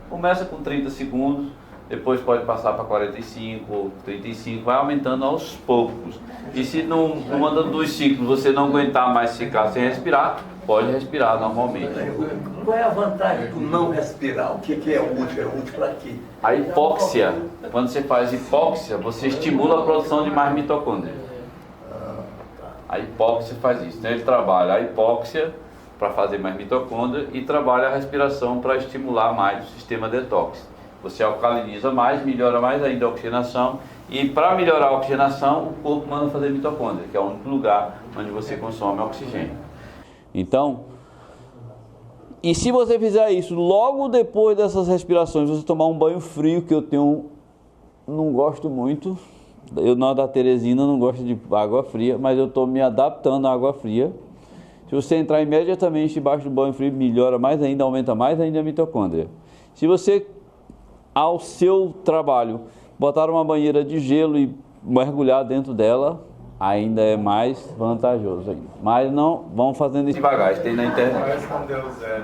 começa com 30 segundos, depois pode passar para 45, 35, vai aumentando aos poucos. E se não andando 2 ciclos você não aguentar mais ficar sem respirar, pode respirar normalmente. Qual é a vantagem do não respirar? O que é útil? É útil para quê? A hipóxia, quando você faz hipóxia, você estimula a produção de mais mitocôndrias. A hipóxia faz isso. Então ele trabalha a hipóxia para fazer mais mitocôndria e trabalha a respiração para estimular mais o sistema detox. Você alcaliniza mais, melhora mais ainda a oxigenação e para melhorar a oxigenação o corpo manda fazer mitocôndria, que é o único lugar onde você consome oxigênio. Então, e se você fizer isso logo depois dessas respirações, você tomar um banho frio, que não gosto muito, eu não da Teresina não gosto de água fria, mas eu estou me adaptando à água fria. Se você entrar imediatamente debaixo do banho frio, melhora mais ainda, aumenta mais ainda a mitocôndria. Se você, ao seu trabalho, botar uma banheira de gelo e mergulhar dentro dela, ainda é mais vantajoso ainda. Mas não, vamos fazendo isso devagar, tem na internet. Respondeu o Zé.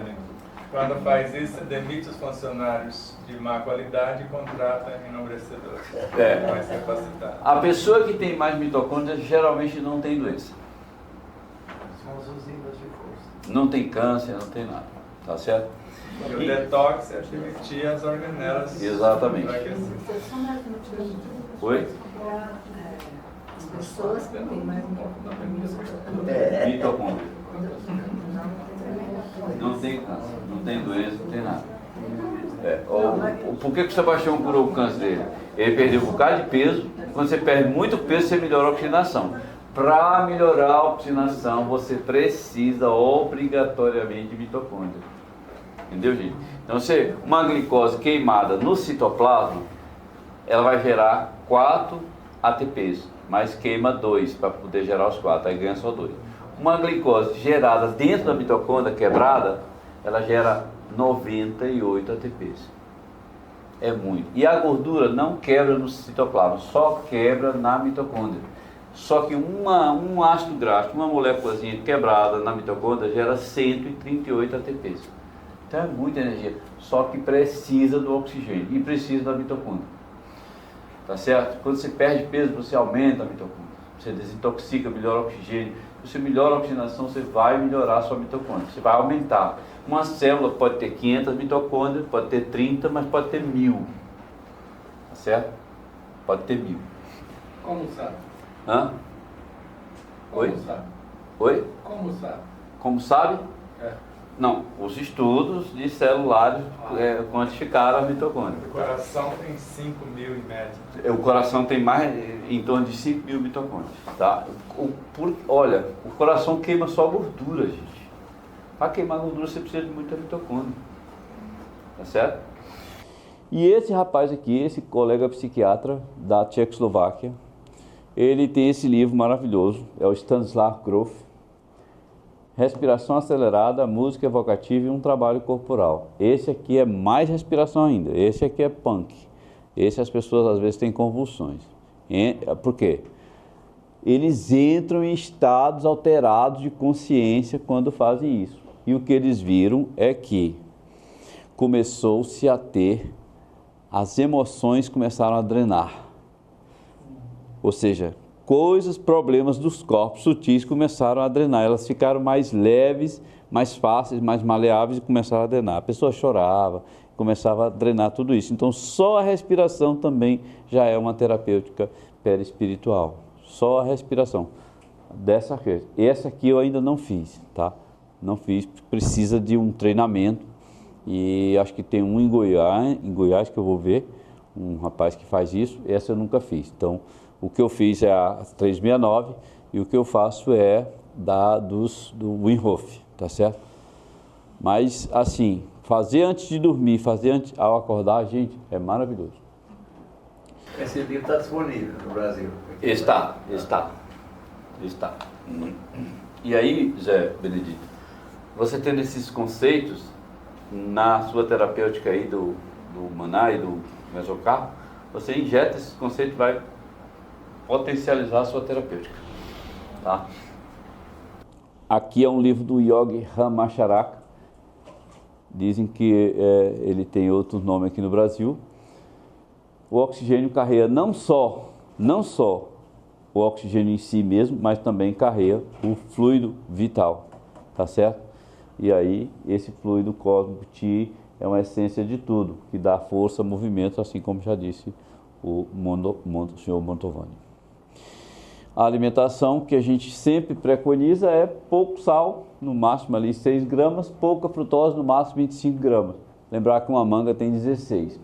Quando faz isso, demite os funcionários de má qualidade e contrata enobrecedores. Vai ser capacitado. A pessoa que tem mais mitocôndria geralmente não tem doença. São as usinas de força. Não tem câncer, não tem nada. Tá certo? E o detox é demitir as organelas. Exatamente. Oi? As pessoas que têm mais Mitocôndria. Não tem câncer, não tem doença, não tem nada. Por que o Sebastião curou o câncer dele? Ele perdeu um bocado de peso. Quando você perde muito peso, você melhora a oxigenação. Para melhorar a oxigenação, você precisa obrigatoriamente de mitocôndria. Entendeu, gente? Então, uma glicose queimada no citoplasma, ela vai gerar 4 ATPs, mas queima 2 para poder gerar os 4, aí ganha só 2. Uma glicose gerada dentro da mitocôndria quebrada, ela gera 98 ATPs. É muito. E a gordura não quebra no citoplasma, só quebra na mitocôndria. Só que um ácido graxo, uma moléculazinha quebrada na mitocôndria, gera 138 ATPs. Então é muita energia, só que precisa do oxigênio e precisa da mitocôndria. Tá certo? Quando você perde peso, você aumenta a mitocôndria. Você desintoxica, melhora o oxigênio. Se você melhora a oxigenação, você vai melhorar a sua mitocôndria. Você vai aumentar. Uma célula pode ter 500 mitocôndrias, pode ter 30, mas pode ter 1000. Tá certo? Pode ter 1000. Como sabe? Hã? Oi? Como sabe? Oi? Como sabe? Como sabe? É. Não, os estudos de celulares quantificaram a mitocôndria. O coração tem 5.000 em média. O coração tem mais, em torno de 5.000 mitocôndrias, tá? Olha, o coração queima só gordura, gente. Para queimar gordura você precisa de muita mitocôndria, tá certo? E esse rapaz aqui, esse colega psiquiatra da Tchecoslováquia, ele tem esse livro maravilhoso, é o Stanislav Grof, Respiração Acelerada, Música Evocativa e um Trabalho Corporal. Esse aqui é mais respiração ainda, esse aqui é punk. Esse as pessoas às vezes têm convulsões. Por quê? Eles entram em estados alterados de consciência quando fazem isso. E o que eles viram é que começou-se a ter, as emoções começaram a drenar. Ou seja, problemas dos corpos sutis começaram a drenar, elas ficaram mais leves, mais fáceis, mais maleáveis e começaram a drenar. A pessoa chorava, começava a drenar tudo isso. Então, só a respiração também já é uma terapêutica perispiritual. Só a respiração. Dessa vez. Essa aqui eu ainda não fiz, tá? Não fiz, precisa de um treinamento e acho que tem um em Goiás que eu vou ver, um rapaz que faz isso, essa eu nunca fiz. Então, o que eu fiz é a 369 e o que eu faço é do Wim Hof, tá certo? Mas, assim, fazer antes de dormir, ao acordar, gente, é maravilhoso. Esse livro está disponível no Brasil. Está. E aí, Zé Benedito, você tendo esses conceitos na sua terapêutica aí do Maná e do Mesocarpo, você injeta esses conceitos e vai potencializar a sua terapêutica, tá? Aqui é um livro do Yogi Ramacharaka. Dizem que ele tem outro nome aqui no Brasil. O oxigênio carrega não só o oxigênio em si mesmo, mas também carrega o fluido vital, tá certo? E aí, esse fluido cósmico Ti é uma essência de tudo, que dá força, movimento, assim como já disse o senhor Mantovani. A alimentação que a gente sempre preconiza é pouco sal, no máximo ali 6 gramas, pouca frutose, no máximo 25 gramas. Lembrar que uma manga tem 16.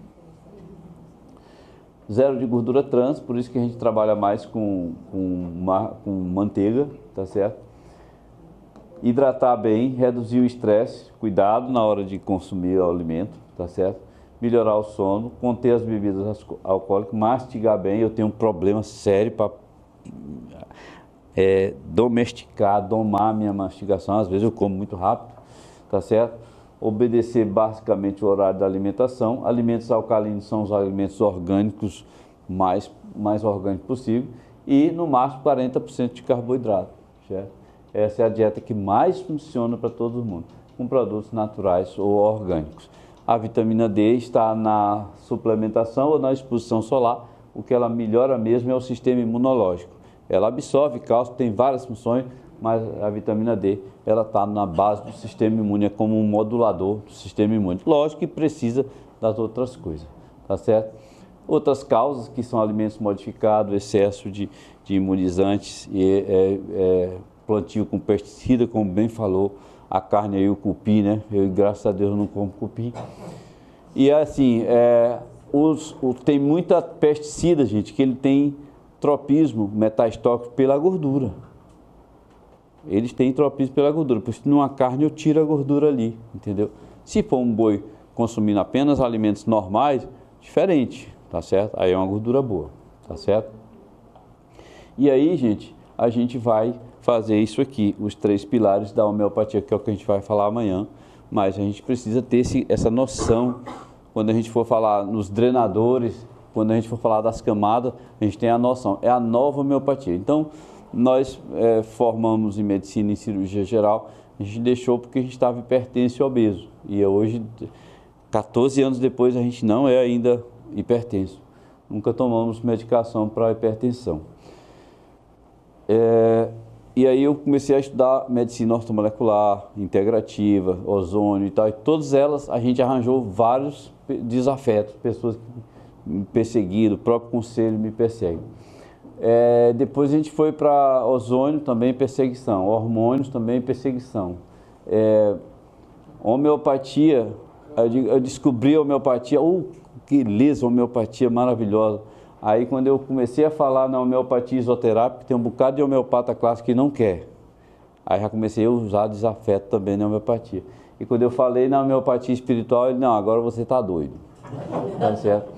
Zero de gordura trans, por isso que a gente trabalha mais com manteiga, tá certo? Hidratar bem, reduzir o estresse, cuidado na hora de consumir o alimento, tá certo? Melhorar o sono, conter as bebidas alcoólicas, mastigar bem. Eu tenho um problema sério para domar minha mastigação. Às vezes eu como muito rápido, tá certo? Obedecer basicamente o horário da alimentação. Alimentos alcalinos são os alimentos orgânicos mais orgânicos possível e no máximo 40% de carboidrato, certo? Essa é a dieta que mais funciona para todo mundo, com produtos naturais ou orgânicos. A vitamina D está na suplementação ou na exposição solar. O que ela melhora mesmo é o sistema imunológico. Ela absorve cálcio, tem várias funções, mas a vitamina D, ela está na base do sistema imune, é como um modulador do sistema imune. Lógico que precisa das outras coisas, tá certo? Outras causas que são alimentos modificados, excesso de imunizantes, plantio com pesticida, como bem falou, a carne aí, o cupim, né? Eu, graças a Deus, não como cupim. E assim, tem muita pesticida, gente, que ele tem tropismo, metais tóxicos pela gordura. Eles têm tropismo pela gordura, por isso numa carne eu tiro a gordura ali, entendeu? Se for um boi consumindo apenas alimentos normais, diferente, tá certo? Aí é uma gordura boa, tá certo? E aí, gente, a gente vai fazer isso aqui, os 3 pilares da homeopatia, que é o que a gente vai falar amanhã, mas a gente precisa ter essa noção, quando a gente for falar nos drenadores, quando a gente for falar das camadas, a gente tem a noção, é a nova homeopatia. Então, nós formamos em medicina e cirurgia geral, A gente deixou porque a gente estava hipertenso e obeso. E hoje, 14 anos depois, a gente não é ainda hipertenso. Nunca tomamos medicação para hipertensão. E aí eu comecei a estudar medicina ortomolecular, integrativa, ozônio e tal. E todas elas a gente arranjou vários desafetos, pessoas que me perseguiram, o próprio conselho me persegue. Depois a gente foi para ozônio, também perseguição, hormônios, também perseguição. Homeopatia, eu descobri a homeopatia, que beleza, homeopatia maravilhosa. Aí quando eu comecei a falar na homeopatia isoterápica, tem um bocado de homeopata clássico que não quer. Aí já comecei a usar desafeto também na homeopatia. E quando eu falei na homeopatia espiritual, ele, não, agora você está doido. Tá certo?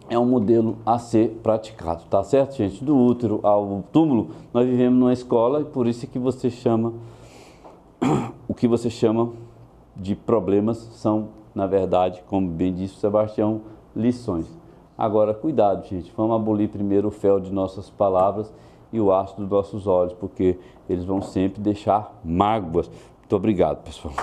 É um modelo a ser praticado, tá certo, gente? Do útero ao túmulo, nós vivemos numa escola e por isso que você chama, o que você chama de problemas são, na verdade, como bem disse o Sebastião, lições. Agora, cuidado, gente, vamos abolir primeiro o fel de nossas palavras e o ácido dos nossos olhos, porque eles vão sempre deixar mágoas. Muito obrigado, pessoal.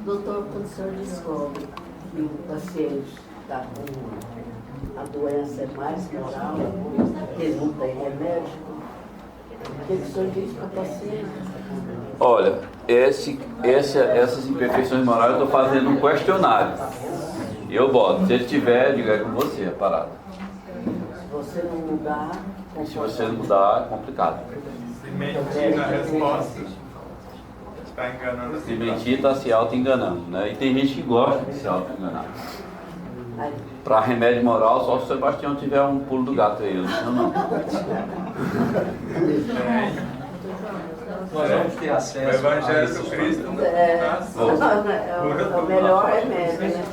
Doutor, quando o senhor descobre que o paciente está com a doença mais moral, que ele não tem remédio, o que o senhor diz para o paciente? Olha, essas imperfeições morais eu estou fazendo um questionário. E eu boto, se ele tiver, diga, é com você a parada. Se você não mudar... Se você não mudar, é complicado. Se mentir na resposta, está enganando. Se mentir, está se auto-enganando, né? E tem gente que gosta de se auto-enganar. Para remédio moral, só se o Sebastião tiver um pulo do gato aí, não. Nós vamos ter O acesso Evangelho do Cristo o melhor remédio, né?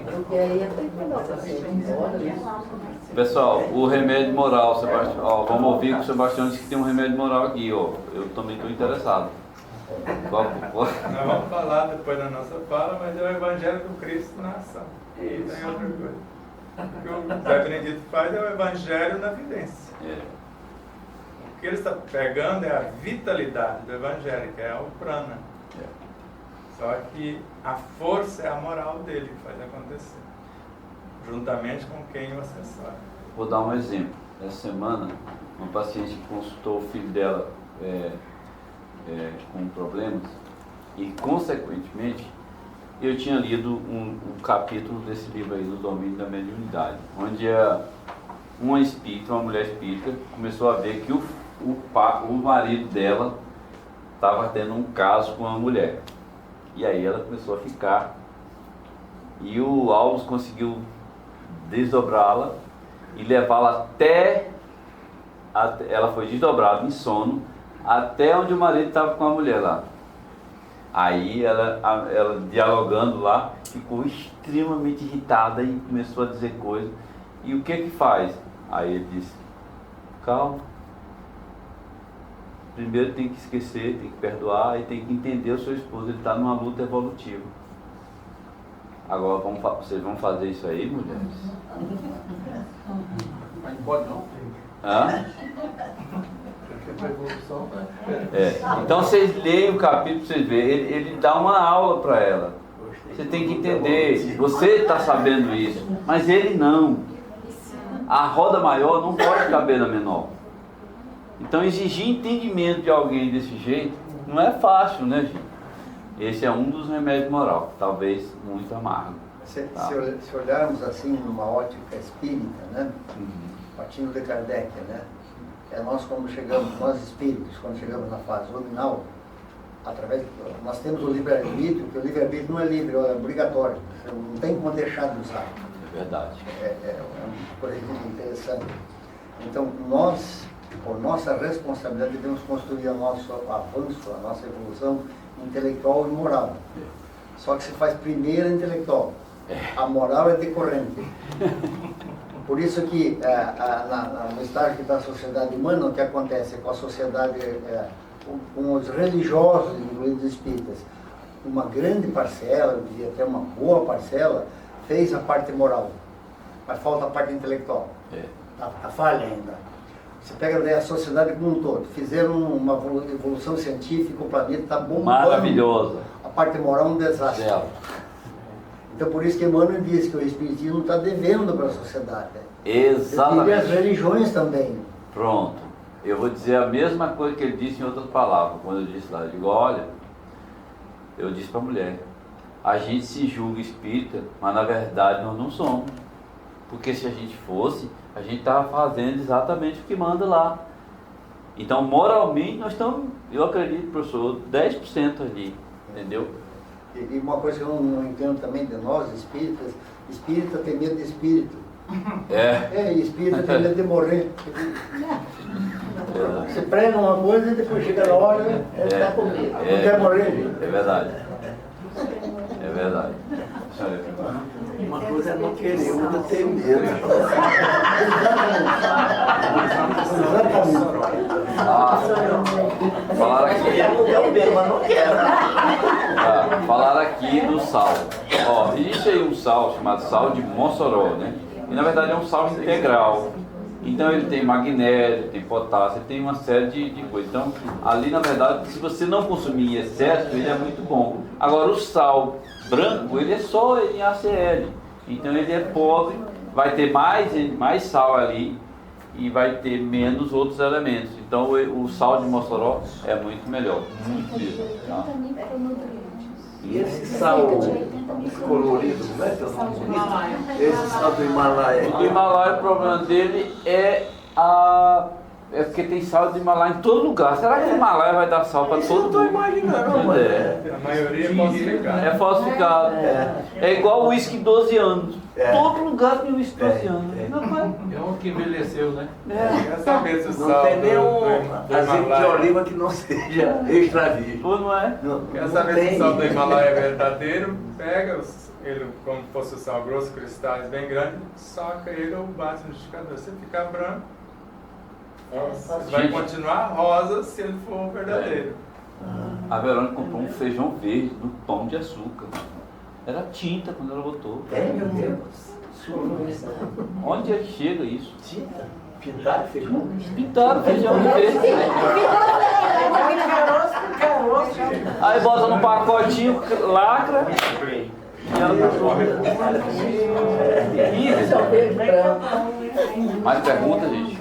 Porque aí até que não está sendo embora, né? Pessoal, o remédio moral, Sebastião, ó, vamos ouvir que o Sebastião disse que tem um remédio moral aqui, ó. Eu também estou interessado. Nós vamos falar depois da nossa fala, mas é o Evangelho do Cristo na ação. Não tem outra coisa. O que o Zé Benedito faz é o Evangelho na vivência. O que ele está pegando é a vitalidade do Evangelho, que é o prana. Só que a força é a moral dele que faz acontecer, juntamente com quem o acessório. Vou dar um exemplo. Essa semana, uma paciente consultou o filho dela com problemas e, consequentemente, eu tinha lido um capítulo desse livro aí, do Domínio da Mediunidade, onde uma espírita, uma mulher espírita, começou a ver que o marido dela estava tendo um caso com uma mulher. E aí ela começou a ficar. E o Alves conseguiu desdobrá-la e levá-la até... Ela foi desdobrada em sono até onde o marido estava com a mulher lá. Aí ela dialogando lá, ficou extremamente irritada e começou a dizer coisas. E o que faz? Aí ele disse, calma. Primeiro tem que esquecer, tem que perdoar e tem que entender o seu esposo. Ele está numa luta evolutiva. Agora vocês vão fazer isso aí, mulheres? Mas não pode não. Hã? Então vocês leem o capítulo para vocês verem. Ele dá uma aula para ela. Você tem que entender. Você está sabendo isso, mas ele não. A roda maior não pode caber na menor. Então exigir entendimento de alguém desse jeito não é fácil, né, gente? Esse é um dos remédios moral, talvez muito amargo. Se olharmos assim numa ótica espírita, né? Partindo de Kardec, né? Nós espíritos, quando chegamos na fase luminal, nós temos o livre-arbítrio, que o livre-arbítrio não é livre, é obrigatório. Você não tem como deixar de usar. É verdade. É uma coisa interessante. Então, nós, por nossa responsabilidade, devemos construir o nosso avanço, a nossa evolução intelectual e moral. Só que se faz primeiro a intelectual. A moral é decorrente. Por isso que no estágio da sociedade humana, o que acontece com a sociedade, com os religiosos, incluindo os espíritas, uma grande parcela, eu diria até uma boa parcela, fez a parte moral, mas falta a parte intelectual. Tá falha ainda. Você pega daí a sociedade como um todo. Fizeram uma evolução científica, o planeta está bombando. Maravilhosa. A parte moral é um desastre. Certo. Então por isso que Emmanuel diz que o Espiritismo está devendo para a sociedade. Exatamente. E as religiões também. Pronto. Eu vou dizer a mesma coisa que ele disse em outras palavras. Quando eu disse lá, eu digo, olha, eu disse para a mulher, a gente se julga espírita, mas na verdade nós não somos. Porque se a gente fosse, a gente estava fazendo exatamente o que manda lá. Então, moralmente, nós estamos, eu acredito, professor, 10% ali, entendeu? E uma coisa que eu não entendo também de nós, espíritas, espírita tem medo de espírito. E espírita tem medo de morrer. Você prega uma coisa e depois chega na hora, ele está com medo, não quer morrer. É verdade. É verdade. Uma coisa é não querer, outra é ter medo. Falaram aqui. Mas não quero. Falaram aqui do sal. Ó, existe aí um sal chamado sal de Mossoró, né? E na verdade é um sal integral. Então ele tem magnésio, tem potássio, ele tem uma série de coisas. Então ali na verdade, se você não consumir em excesso, ele é muito bom. Agora o sal branco, ele é só em ACL. Então ele é pobre, vai ter mais sal ali e vai ter menos outros elementos. Então o sal de Mossoró é muito melhor, muito mesmo. Tá? E esse sal colorido, como é que é o nome? Esse sal do Himalaia. O Himalaia, o problema dele é porque tem sal de Himalaia em todo lugar. Será que o Himalaia vai dar sal para todo mundo? Eu estou imaginando, mas A maioria é falsificada. É falsificado. É igual o uísque 12 anos. Todo lugar tem uísque 12 anos. É um que envelheceu, né? Quer saber se o não sal tem nenhum do azeite de Himalaia... oliva que não seja extra virgem. Pô, não é? Quer saber se o sal do Himalaia é verdadeiro? Pega ele como fosse o sal grosso, cristais bem grandes, soca ele ou bate no liquidificador. Se ficar branco, vai continuar rosa se ele for verdadeiro. A Verônica comprou um feijão verde no pão de açúcar. Era tinta quando ela botou. Meu Deus. Onde é que chega isso? Tinta. Pintar feijão. Pintaram feijão verde. Aí bota num pacotinho, lacra. E ela mais pergunta, gente?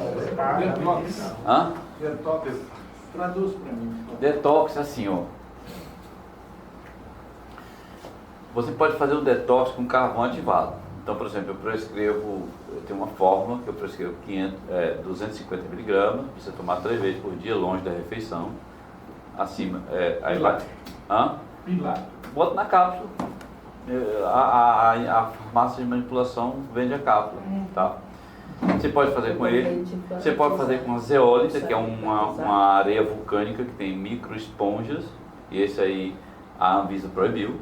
Hã? Traduz para mim. Detox assim, ó. Você pode fazer o detox com carvão ativado. Então, por exemplo, eu tenho uma fórmula que eu prescrevo 250 miligramas, você tomar 3 vezes por dia, longe da refeição. Acima, aí vai. Bota na cápsula. A farmácia de manipulação vende a cápsula, tá? Você pode fazer com ele, você pode fazer com a zeólita, que é uma areia vulcânica que tem micro esponjas, e esse aí a Anvisa proibiu,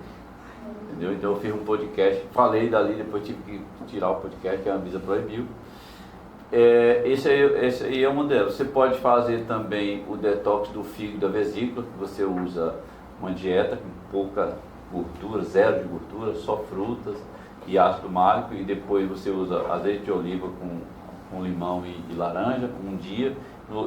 entendeu? Então eu fiz um podcast, falei dali, depois tive que tirar o podcast que a Anvisa proibiu. Esse aí é um modelo. Você pode fazer também o detox do fígado e da vesícula, que você usa uma dieta com pouca gordura, zero de gordura, só frutas e ácido málico, e depois você usa azeite de oliva com limão e laranja por um dia,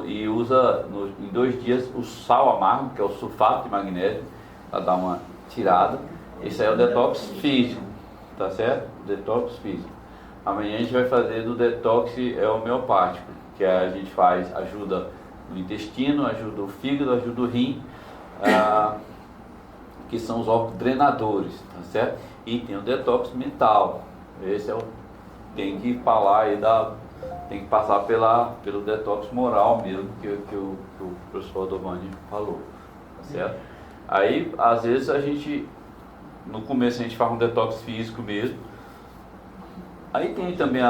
e usa em 2 dias o sal amargo, que é o sulfato de magnésio, para dar uma tirada. Esse aí é o detox físico, tá certo? Detox físico. Amanhã a gente vai fazer do detox homeopático, que a gente ajuda o intestino, ajuda o fígado, ajuda o rim, que são os órgãos drenadores, tá certo? E tem o detox mental. Esse tem que falar aí tem que passar pelo detox moral mesmo que o professor Adovani falou, tá certo? Aí, às vezes no começo a gente faz um detox físico mesmo. Aí tem também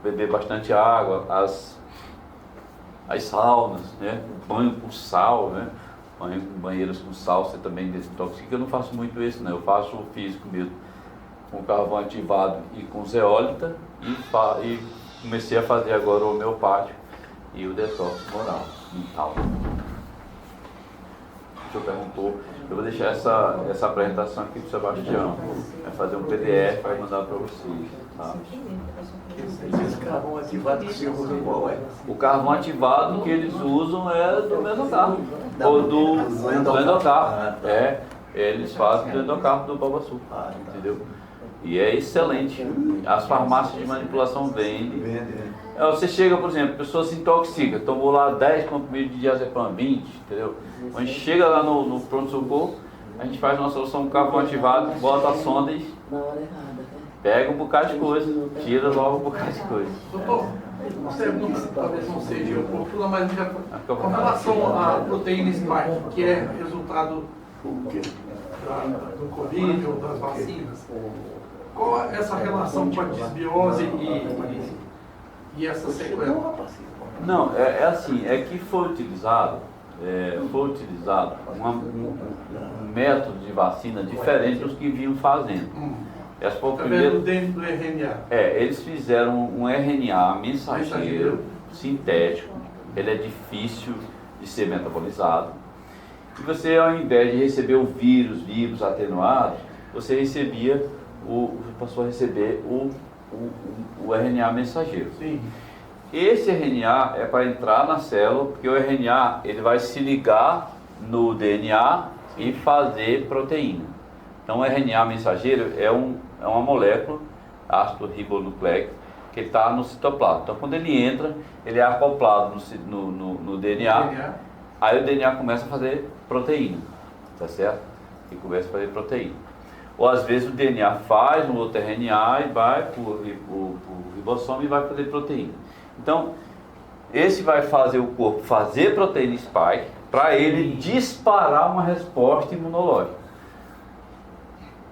beber bastante água, as saunas, né? Banho com sal, né? Banheiros com sal, você também desintoxica. Eu não faço muito isso, não. Eu faço o físico mesmo, com carvão ativado e com zeólita, e comecei a fazer agora o homeopático e o detox moral, mental. O senhor perguntou, eu vou deixar essa apresentação aqui para o Sebastião, vai fazer um PDF, vai mandar para vocês. Tá? Esse carvão ativado que você usa qual é? O carvão ativado que eles usam é do mesocarpo, ou do endocarpo. É, eles fazem do endocarpo do babaçu, entendeu? E é excelente. As farmácias de manipulação vendem. Você chega, por exemplo, a pessoa se intoxica, tomou lá 10 comprimidos de diazepam, 20, entendeu? Quando a gente chega lá no pronto-socorro, a gente faz uma solução com carvão ativado, bota a sonda e Na hora errada, né? pega um bocado de coisa, tira logo um bocado de coisa. Doutor, você talvez não seja oportuna, mas já com relação à proteína spike, que é resultado do Covid ou das vacinas, qual é essa relação com a desbiose e essa sequela? Não, é assim, é que foi utilizado um método de vacina diferente dos que vinham fazendo. Essa foi o primeiro. Dentro do RNA. Eles fizeram um RNA mensageiro sintético, ele é difícil de ser metabolizado. E você, ao invés de receber o vírus atenuados, você passou a receber o RNA mensageiro. Sim. Esse RNA é para entrar na célula, porque o RNA ele vai se ligar no DNA e fazer proteína. Então o RNA mensageiro é uma molécula, ácido ribonucleico, que está no citoplasma. Então quando ele entra, ele é acoplado no DNA, aí o DNA começa a fazer proteína, tá certo? E começa a fazer proteína. Ou às vezes o DNA faz um outro RNA e vai para o ribossoma e vai fazer proteína. Então, esse vai fazer o corpo fazer proteína spike para ele disparar uma resposta imunológica.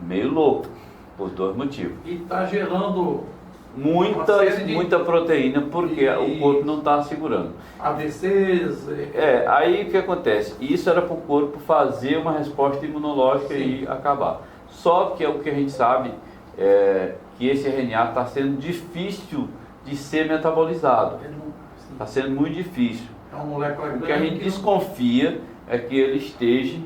Meio louco, por dois motivos. E está gerando muita proteína porque o corpo não está segurando. AVCs. Aí o que acontece? Isso era para o corpo fazer uma resposta imunológica e acabar. Só que o que a gente sabe é que esse RNA está sendo difícil de ser metabolizado. Está sendo muito difícil. É uma molécula o que a gente desconfia é que ele esteja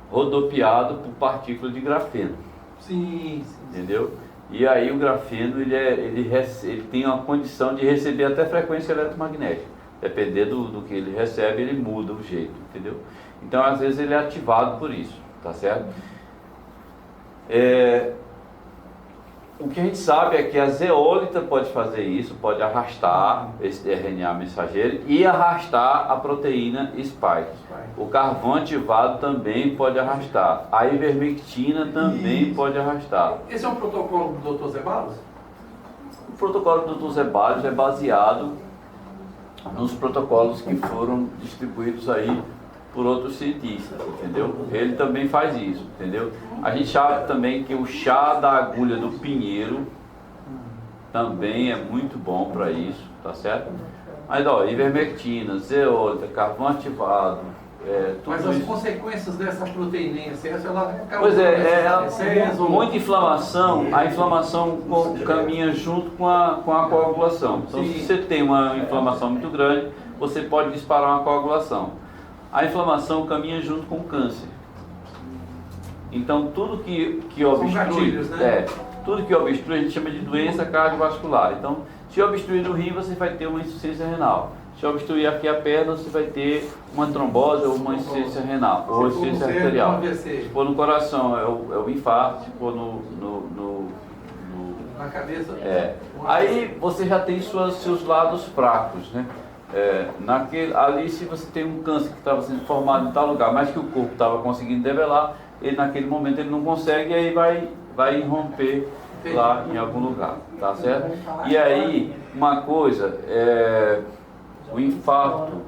rodopiado por partículas de grafeno. Sim. Entendeu? E aí o grafeno ele tem uma condição de receber até frequência eletromagnética. Dependendo do que ele recebe, ele muda o jeito, entendeu? Então às vezes ele é ativado por isso, tá certo? O que a gente sabe é que a zeólita pode fazer isso, pode arrastar esse RNA mensageiro e arrastar a proteína spike. O carvão ativado também pode arrastar. A ivermectina também pode arrastar. Esse é um protocolo do Dr. Zeballos? O protocolo do Dr. Zeballos é baseado nos protocolos que foram distribuídos aí por outros cientistas, entendeu? Ele também faz isso, entendeu? A gente sabe também que o chá da agulha do pinheiro também é muito bom para isso, tá certo? Mas ó, ivermectina, zeólita, carvão ativado, tudo mas as isso. Consequências dessa proteína em excesso, ela Pois muita inflamação, a inflamação caminha junto com a coagulação. Então se você tem uma inflamação muito grande, você pode disparar uma coagulação. A inflamação caminha junto com o câncer. Então tudo que obstrui, gatilhos, né? tudo que obstrui a gente chama de doença cardiovascular. Então, se obstruir o rim, você vai ter uma insuficiência renal. Se obstruir aqui a perna, você vai ter uma trombose ou uma insuficiência renal, ou insuficiência arterial. Se for no coração, é o infarto, se for na cabeça. Aí você já tem seus lados fracos, né? Ali, se você tem um câncer que estava sendo formado em tal lugar, mas que o corpo estava conseguindo debelar, ele naquele momento ele não consegue e aí vai irromper lá em algum lugar, tá certo? E aí, uma coisa, o infarto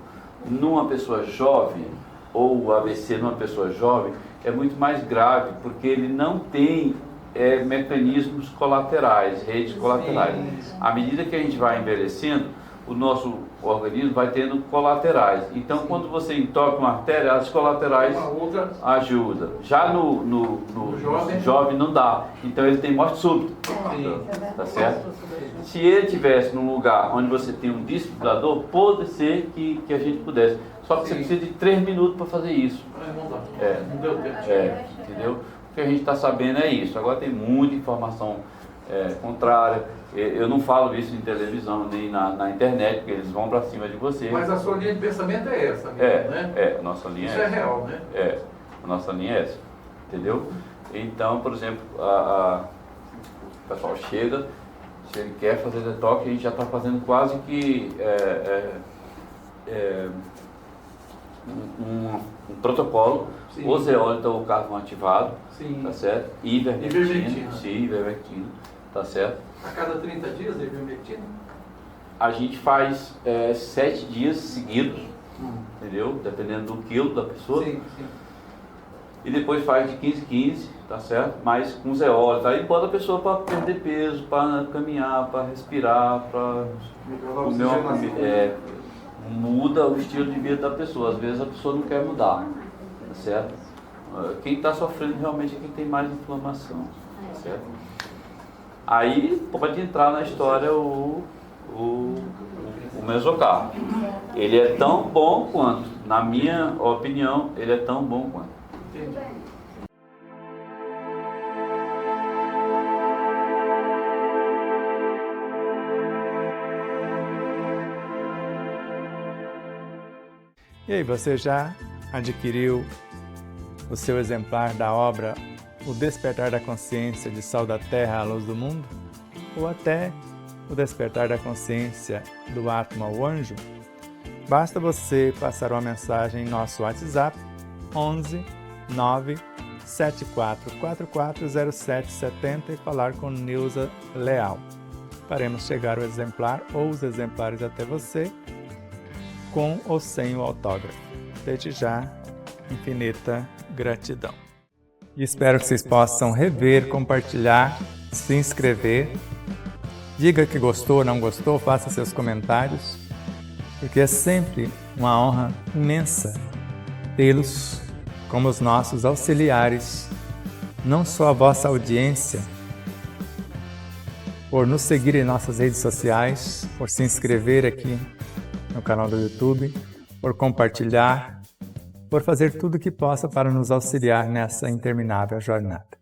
numa pessoa jovem, ou o AVC numa pessoa jovem, é muito mais grave, porque ele não tem mecanismos colaterais, redes colaterais. À medida que a gente vai envelhecendo, o nosso organismo vai tendo colaterais. Então, quando você entope uma artéria, as colaterais ajudam. Já no jovem não dá. Então, ele tem morte súbita. Tá certo? Se ele estivesse num lugar onde você tem um desfibrilador, pode ser que a gente pudesse. Só que você precisa de 3 minutos para fazer isso. Não deu tempo. Entendeu? O que a gente está sabendo é isso. Agora tem muita informação contrária. Eu não falo isso em televisão nem na internet, porque eles vão para cima de você. Mas a sua linha de pensamento é essa mesmo, né? A nossa linha isso é real, né? A nossa linha é essa, entendeu? Então, por exemplo, o pessoal chega, se ele quer fazer detox, a gente já está fazendo quase que um protocolo, Sim. ou zeólita ou carvão ativado, Sim. tá certo? Ivermectina. Sim, ivermectina, tá certo? A cada 30 dias, ivermectina? A gente faz 7 dias seguidos, entendeu? Dependendo do quilo da pessoa. Sim, sim. E depois faz de 15 em 15, tá certo? Mas com zeólita. Aí bota a pessoa para perder peso, para caminhar, para respirar, para comer uma comida. Muda o estilo de vida da pessoa. Às vezes a pessoa não quer mudar, tá certo? Quem está sofrendo realmente é quem tem mais inflamação, tá certo? Aí pode entrar na história o mesocarpo. Ele é tão bom quanto, na minha opinião, ele é tão bom quanto. Entendi. E aí, você já adquiriu o seu exemplar da obra O Despertar da Consciência de Sal da Terra à Luz do Mundo? Ou até O Despertar da Consciência do Atma ao Anjo? Basta você passar uma mensagem em nosso WhatsApp 11 9 74440770 e falar com Nilza Leal. Faremos chegar o exemplar ou os exemplares até você, com ou sem o autógrafo. Desde já, infinita gratidão. E espero que vocês possam rever, compartilhar, se inscrever. Diga que gostou ou não gostou, faça seus comentários, porque é sempre uma honra imensa tê-los como os nossos auxiliares, não só a vossa audiência, por nos seguir em nossas redes sociais, por se inscrever aqui no canal do YouTube, por compartilhar, por fazer tudo o que possa para nos auxiliar nessa interminável jornada.